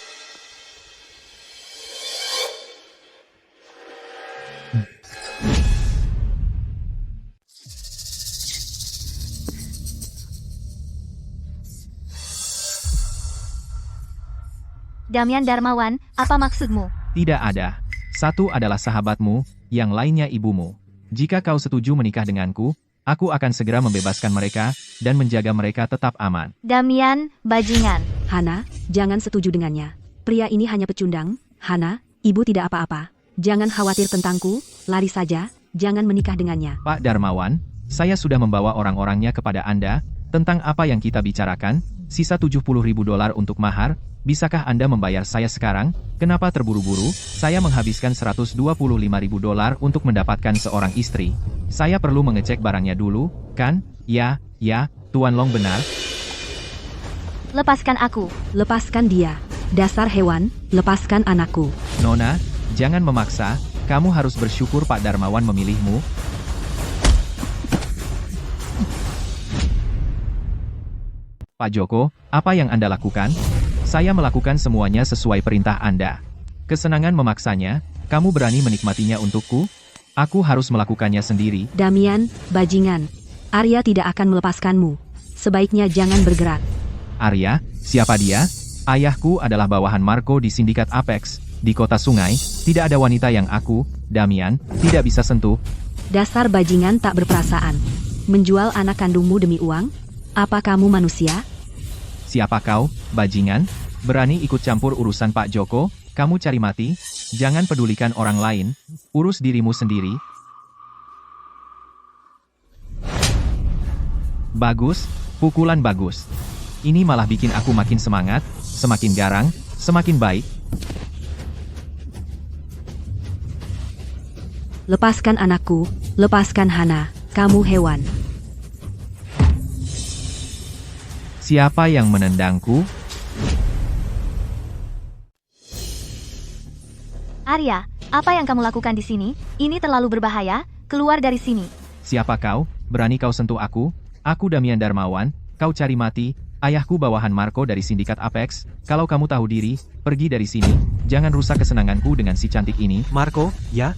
Damian Darmawan, apa maksudmu? Tidak ada. Satu adalah sahabatmu, yang lainnya ibumu. Jika kau setuju menikah denganku, aku akan segera membebaskan mereka, dan menjaga mereka tetap aman. Damian, bajingan. Hana, jangan setuju dengannya. Pria ini hanya pecundang. Hana, ibu tidak apa-apa. Jangan khawatir tentangku, lari saja, jangan menikah dengannya. Pak Darmawan, saya sudah membawa orang-orangnya kepada Anda, tentang apa yang kita bicarakan, sisa $70.000 untuk mahar. Bisakah Anda membayar saya sekarang? Kenapa terburu-buru? Saya menghabiskan $125.000 untuk mendapatkan seorang istri. Saya perlu mengecek barangnya dulu, kan? Ya, Tuan Long benar. Lepaskan aku. Lepaskan dia. Dasar hewan, lepaskan anakku. Nona, jangan memaksa, kamu harus bersyukur Pak Darmawan memilihmu. Pak Joko, apa yang Anda lakukan? Saya melakukan semuanya sesuai perintah Anda. Kesenangan memaksanya, kamu berani menikmatinya untukku? Aku harus melakukannya sendiri. Damian, bajingan. Arya tidak akan melepaskanmu. Sebaiknya jangan bergerak. Arya, siapa dia? Ayahku adalah bawahan Marco di sindikat Apex, di kota sungai, tidak ada wanita yang aku, Damian, tidak bisa sentuh. Dasar bajingan tak berperasaan. Menjual anak kandungmu demi uang? Apa kamu manusia? Siapa kau, bajingan? Berani ikut campur urusan Pak Joko? Kamu cari mati? Jangan pedulikan orang lain, urus dirimu sendiri. Bagus, pukulan bagus. Ini malah bikin aku makin semangat, semakin garang, semakin baik. Lepaskan anakku, lepaskan Hana, kamu hewan. Siapa yang menendangku? Arya, apa yang kamu lakukan di sini? Ini terlalu berbahaya, keluar dari sini. Siapa kau? Berani kau sentuh aku? Aku Damian Darmawan, kau cari mati. Ayahku bawahan Marco dari sindikat Apex. Kalau kamu tahu diri, pergi dari sini. Jangan rusak kesenanganku dengan si cantik ini. Marco, ya?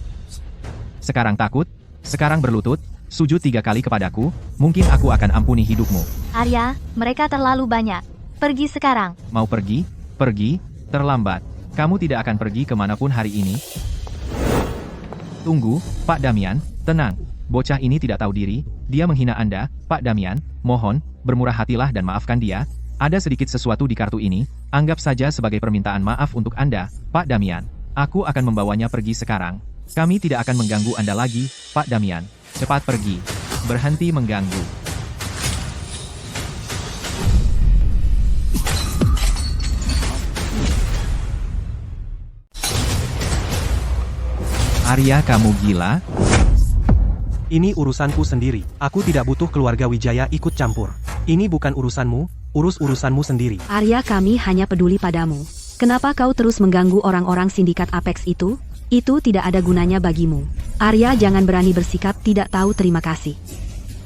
Sekarang takut? Sekarang berlutut? Sujud 3 kali kepadaku? Mungkin aku akan ampuni hidupmu. Arya, mereka terlalu banyak. Pergi sekarang. Mau pergi? Pergi? Terlambat. Kamu tidak akan pergi kemanapun hari ini. Tunggu, Pak Damian, tenang. Bocah ini tidak tahu diri, dia menghina Anda, Pak Damian. Mohon, bermurah hatilah dan maafkan dia. Ada sedikit sesuatu di kartu ini, anggap saja sebagai permintaan maaf untuk Anda, Pak Damian. Aku akan membawanya pergi sekarang. Kami tidak akan mengganggu Anda lagi, Pak Damian. Cepat pergi. Berhenti mengganggu. Arya, kamu gila? Ini urusanku sendiri. Aku tidak butuh keluarga Wijaya ikut campur. Ini bukan urusanmu, urus urusanmu sendiri. Arya, kami hanya peduli padamu. Kenapa kau terus mengganggu orang-orang sindikat Apex itu? Itu tidak ada gunanya bagimu. Arya, jangan berani bersikap tidak tahu terima kasih.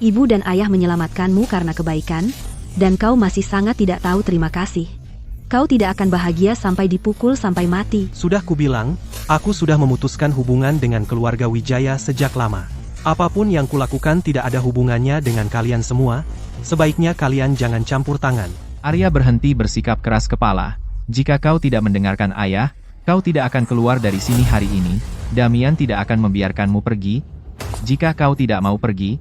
Ibu dan ayah menyelamatkanmu karena kebaikan, dan kau masih sangat tidak tahu terima kasih. Kau tidak akan bahagia sampai dipukul sampai mati. Sudah kubilang, aku sudah memutuskan hubungan dengan keluarga Wijaya sejak lama. Apapun yang kulakukan tidak ada hubungannya dengan kalian semua, sebaiknya kalian jangan campur tangan. Arya berhenti bersikap keras kepala. Jika kau tidak mendengarkan ayah, kau tidak akan keluar dari sini hari ini. Damian tidak akan membiarkanmu pergi. Jika kau tidak mau pergi,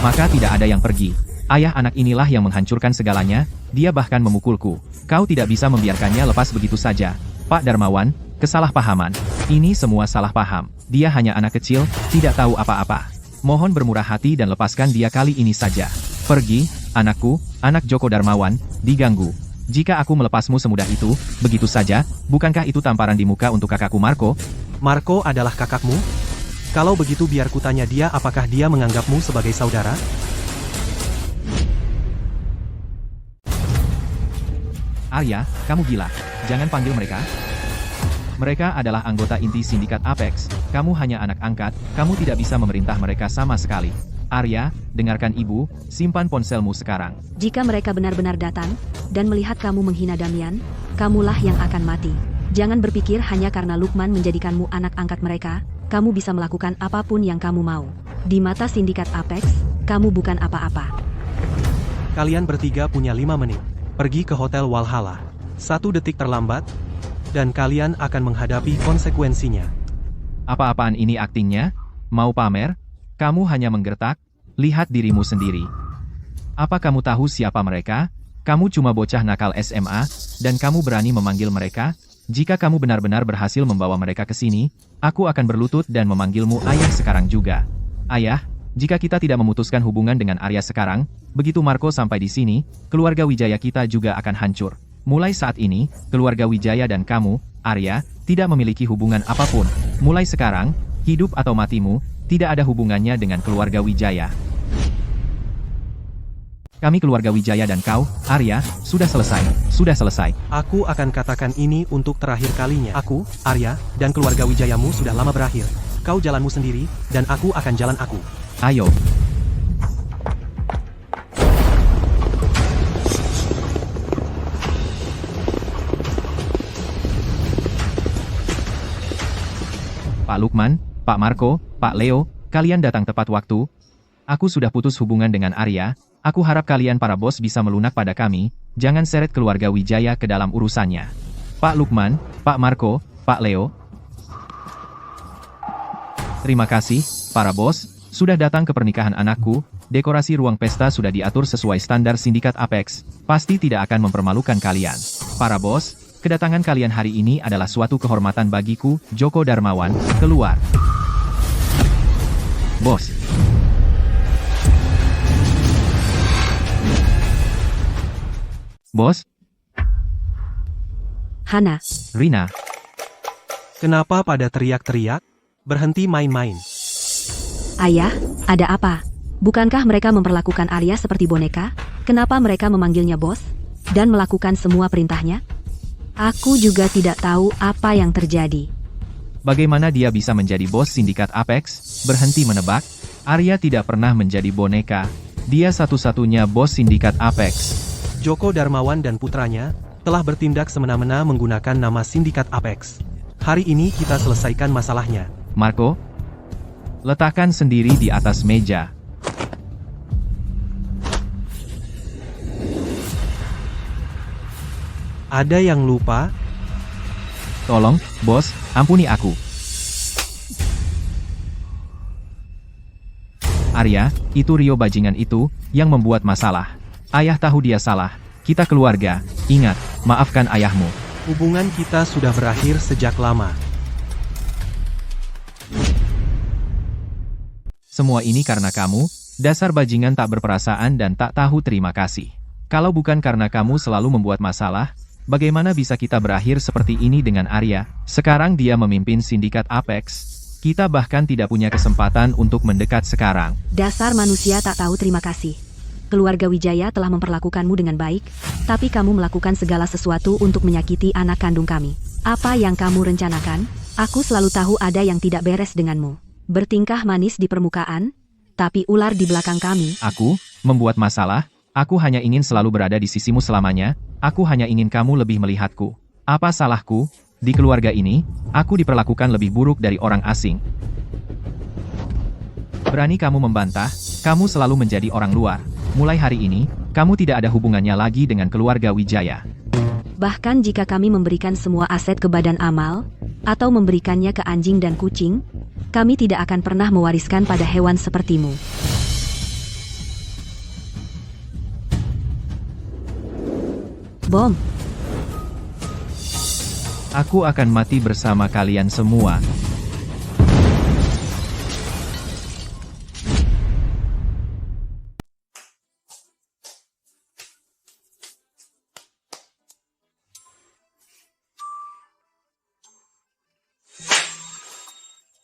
maka tidak ada yang pergi. Ayah anak inilah yang menghancurkan segalanya, dia bahkan memukulku. Kau tidak bisa membiarkannya lepas begitu saja. Pak Darmawan, kesalahpahaman. Ini semua salah paham. Dia hanya anak kecil, tidak tahu apa-apa. Mohon bermurah hati dan lepaskan dia kali ini saja. Pergi, anakku, anak Joko Darmawan, diganggu. Jika aku melepasmu semudah itu, begitu saja, bukankah itu tamparan di muka untuk kakakku Marco? Marco adalah kakakmu? Kalau begitu biar kutanya dia apakah dia menganggapmu sebagai saudara? Arya, kamu gila. Jangan panggil mereka. Mereka adalah anggota inti sindikat Apex. Kamu hanya anak angkat, kamu tidak bisa memerintah mereka sama sekali. Arya, dengarkan ibu, simpan ponselmu sekarang. Jika mereka benar-benar datang, dan melihat kamu menghina Damian, kamulah yang akan mati. Jangan berpikir hanya karena Lukman menjadikanmu anak angkat mereka, kamu bisa melakukan apapun yang kamu mau. Di mata sindikat Apex, kamu bukan apa-apa. Kalian bertiga punya 5 menit. Pergi ke Hotel Walhalla. 1 detik terlambat, dan kalian akan menghadapi konsekuensinya. Apa-apaan ini aktingnya? Mau pamer? Kamu hanya menggertak? Lihat dirimu sendiri. Apa kamu tahu siapa mereka? Kamu cuma bocah nakal SMA, dan kamu berani memanggil mereka? Jika kamu benar-benar berhasil membawa mereka ke sini, aku akan berlutut dan memanggilmu ayah sekarang juga. Ayah, jika kita tidak memutuskan hubungan dengan Arya sekarang, begitu Marco sampai di sini, keluarga Wijaya kita juga akan hancur. Mulai saat ini, keluarga Wijaya dan kamu, Arya, tidak memiliki hubungan apapun. Mulai sekarang, hidup atau matimu, tidak ada hubungannya dengan keluarga Wijaya. Kami keluarga Wijaya dan kau, Arya, sudah selesai. Sudah selesai. Aku akan katakan ini untuk terakhir kalinya. Aku, Arya, dan keluarga Wijayamu sudah lama berakhir. Kau jalanmu sendiri, dan aku akan jalan aku. Ayo. Pak Lukman, Pak Marco, Pak Leo, kalian datang tepat waktu. Aku sudah putus hubungan dengan Arya. Aku harap kalian para bos bisa melunak pada kami. Jangan seret keluarga Wijaya ke dalam urusannya. Pak Lukman, Pak Marco, Pak Leo. Terima kasih, para bos, sudah datang ke pernikahan anakku. Dekorasi ruang pesta sudah diatur sesuai standar sindikat Apex. Pasti tidak akan mempermalukan kalian. Para bos, kedatangan kalian hari ini adalah suatu kehormatan bagiku, Joko Darmawan. Keluar. Bos. Bos, Hana, Rina. Kenapa pada teriak-teriak? Berhenti main-main. ayah, ada apa? Bukankah mereka memperlakukan Arya seperti boneka? Kenapa mereka memanggilnya bos? Dan melakukan semua perintahnya? Aku juga tidak tahu apa yang terjadi. Bagaimana dia bisa menjadi bos sindikat Apex? Berhenti menebak. Arya tidak pernah menjadi boneka. Dia satu-satunya bos sindikat Apex. Joko Darmawan dan putranya telah bertindak semena-mena menggunakan nama sindikat Apex. Hari ini kita selesaikan masalahnya. Marco, letakkan sendiri di atas meja. Ada yang lupa? Tolong, bos, ampuni aku. Arya, itu Rio bajingan itu, yang membuat masalah. Ayah tahu dia salah. Kita keluarga. Ingat, maafkan ayahmu. Hubungan kita sudah berakhir sejak lama. Semua ini karena kamu, dasar bajingan tak berperasaan dan tak tahu terima kasih. Kalau bukan karena kamu selalu membuat masalah, bagaimana bisa kita berakhir seperti ini dengan Arya? Sekarang dia memimpin sindikat Apex. Kita bahkan tidak punya kesempatan untuk mendekat sekarang. Dasar manusia tak tahu terima kasih. Keluarga Wijaya telah memperlakukanmu dengan baik, tapi kamu melakukan segala sesuatu untuk menyakiti anak kandung kami. Apa yang kamu rencanakan? Aku selalu tahu ada yang tidak beres denganmu. Bertingkah manis di permukaan, tapi ular di belakang kami. Aku, membuat masalah? Aku hanya ingin selalu berada di sisimu selamanya, aku hanya ingin kamu lebih melihatku. Apa salahku? Di keluarga ini, aku diperlakukan lebih buruk dari orang asing. Berani kamu membantah, kamu selalu menjadi orang luar. Mulai hari ini, kamu tidak ada hubungannya lagi dengan keluarga Wijaya. Bahkan jika kami memberikan semua aset ke Badan Amal, atau memberikannya ke anjing dan kucing, kami tidak akan pernah mewariskan pada hewan sepertimu. Bom, Aku akan mati bersama kalian semua.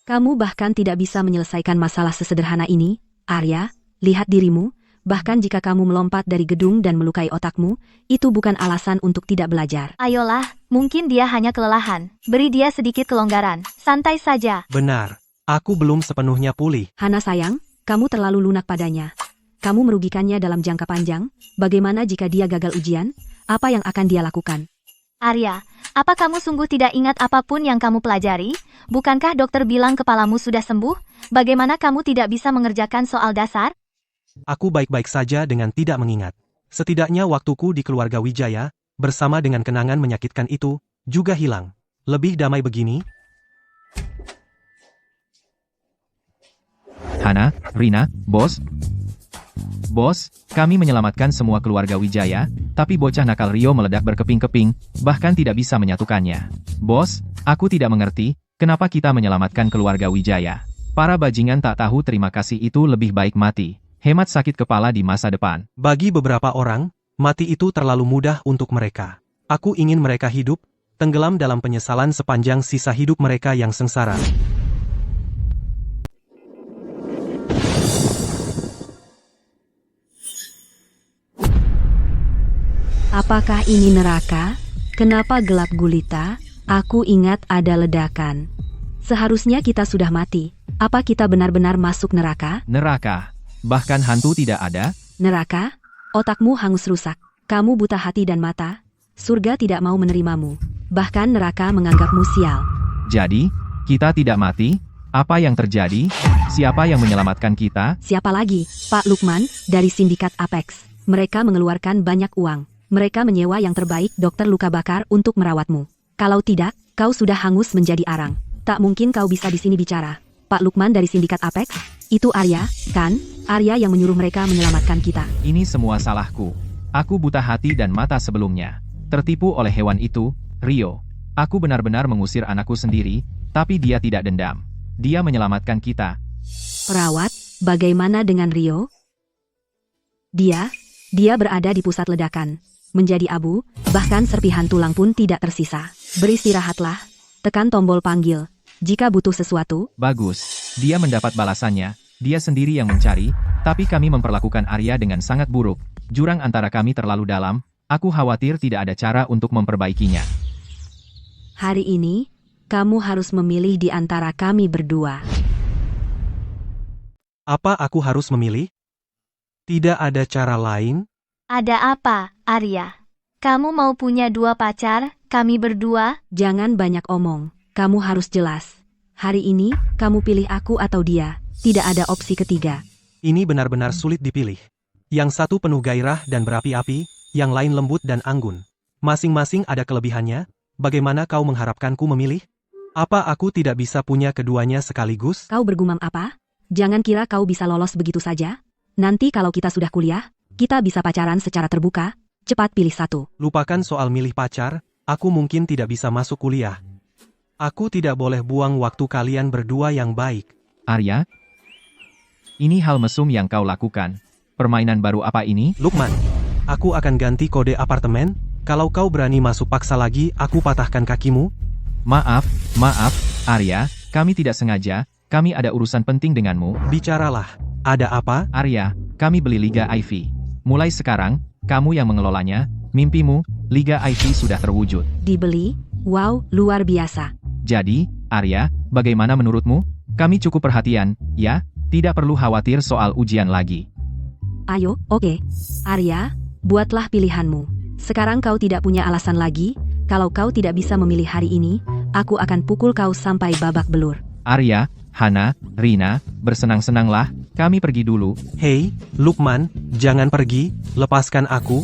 kamu bahkan tidak bisa menyelesaikan masalah sesederhana ini, Arya. Lihat dirimu, bahkan jika kamu melompat dari gedung dan melukai otakmu, itu bukan alasan untuk tidak belajar. Ayolah, mungkin dia hanya kelelahan. Beri dia sedikit kelonggaran. Santai saja. Benar, aku belum sepenuhnya pulih. Hana sayang, kamu terlalu lunak padanya. Kamu merugikannya dalam jangka panjang. Bagaimana jika dia gagal ujian? Apa yang akan dia lakukan? Arya, apa kamu sungguh tidak ingat apapun yang kamu pelajari? Bukankah dokter bilang kepalamu sudah sembuh? Bagaimana kamu tidak bisa mengerjakan soal dasar? Aku baik-baik saja dengan tidak mengingat. Setidaknya waktuku di keluarga Wijaya, bersama dengan kenangan menyakitkan itu, juga hilang. Lebih damai begini? Hana, Rina, Bos. Bos, kami menyelamatkan semua keluarga Wijaya, tapi bocah nakal Rio meledak berkeping-keping, bahkan tidak bisa menyatukannya. Bos, aku tidak mengerti, kenapa kita menyelamatkan keluarga Wijaya. Para bajingan tak tahu terima kasih itu lebih baik mati. Hemat sakit kepala di masa depan. Bagi beberapa orang, mati itu terlalu mudah untuk mereka. Aku ingin mereka hidup, tenggelam dalam penyesalan sepanjang sisa hidup mereka yang sengsara. Apakah ini neraka? Kenapa gelap gulita? Aku ingat ada ledakan. Seharusnya kita sudah mati. Apa kita benar-benar masuk neraka? Neraka. Bahkan hantu tidak ada? Neraka? Otakmu hangus rusak. Kamu buta hati dan mata. Surga tidak mau menerimamu. Bahkan neraka menganggapmu sial. Jadi, kita tidak mati? Apa yang terjadi? Siapa yang menyelamatkan kita? Siapa lagi? Pak Lukman, dari sindikat Apex. Mereka mengeluarkan banyak uang. Mereka menyewa yang terbaik dokter luka bakar untuk merawatmu. Kalau tidak, kau sudah hangus menjadi arang. Tak mungkin kau bisa di sini bicara. Pak Lukman dari sindikat Apex? Itu Arya, kan? Arya yang menyuruh mereka menyelamatkan kita. Ini semua salahku. Aku buta hati dan mata sebelumnya. Tertipu oleh hewan itu, Rio. Aku benar-benar mengusir anakku sendiri, tapi dia tidak dendam. Dia menyelamatkan kita. Perawat, bagaimana dengan Rio? Dia berada di pusat ledakan. Menjadi abu, bahkan serpihan tulang pun tidak tersisa. Beristirahatlah. Tekan tombol panggil. Jika butuh sesuatu. Bagus. Dia mendapat balasannya. Dia sendiri yang mencari, tapi kami memperlakukan Arya dengan sangat buruk. Jurang antara kami terlalu dalam. Aku khawatir tidak ada cara untuk memperbaikinya. Hari ini, kamu harus memilih di antara kami berdua. Apa aku harus memilih? Tidak ada cara lain? Ada apa, Arya? Kamu mau punya dua pacar, kami berdua? Jangan banyak omong. Kamu harus jelas. Hari ini, kamu pilih aku atau dia. Tidak ada opsi ketiga. Ini benar-benar sulit dipilih. Yang satu penuh gairah dan berapi-api, yang lain lembut dan anggun. Masing-masing ada kelebihannya. Bagaimana kau mengharapkanku memilih? Apa aku tidak bisa punya keduanya sekaligus? Kau bergumam apa? Jangan kira kau bisa lolos begitu saja. Nanti kalau kita sudah kuliah, kita bisa pacaran secara terbuka. Cepat pilih satu. Lupakan soal milih pacar, aku mungkin tidak bisa masuk kuliah. Aku tidak boleh buang waktu kalian berdua yang baik. Arya? Ini hal mesum yang kau lakukan. Permainan baru apa ini? Lukman, aku akan ganti kode apartemen. Kalau kau berani masuk paksa lagi, aku patahkan kakimu. Maaf, Arya, kami tidak sengaja, kami ada urusan penting denganmu. Bicaralah, ada apa? Arya, kami beli Liga IV. Mulai sekarang, kamu yang mengelolanya, mimpimu, Liga IV sudah terwujud. Dibeli? Wow, luar biasa. Jadi, Arya, bagaimana menurutmu? Kami cukup perhatian, ya? Tidak perlu khawatir soal ujian lagi. Ayo, oke. Arya, buatlah pilihanmu. Sekarang kau tidak punya alasan lagi. Kalau kau tidak bisa memilih hari ini, aku akan pukul kau sampai babak belur. Arya, Hana, Rina, bersenang-senanglah, kami pergi dulu. Hei, Lukman, jangan pergi, lepaskan aku.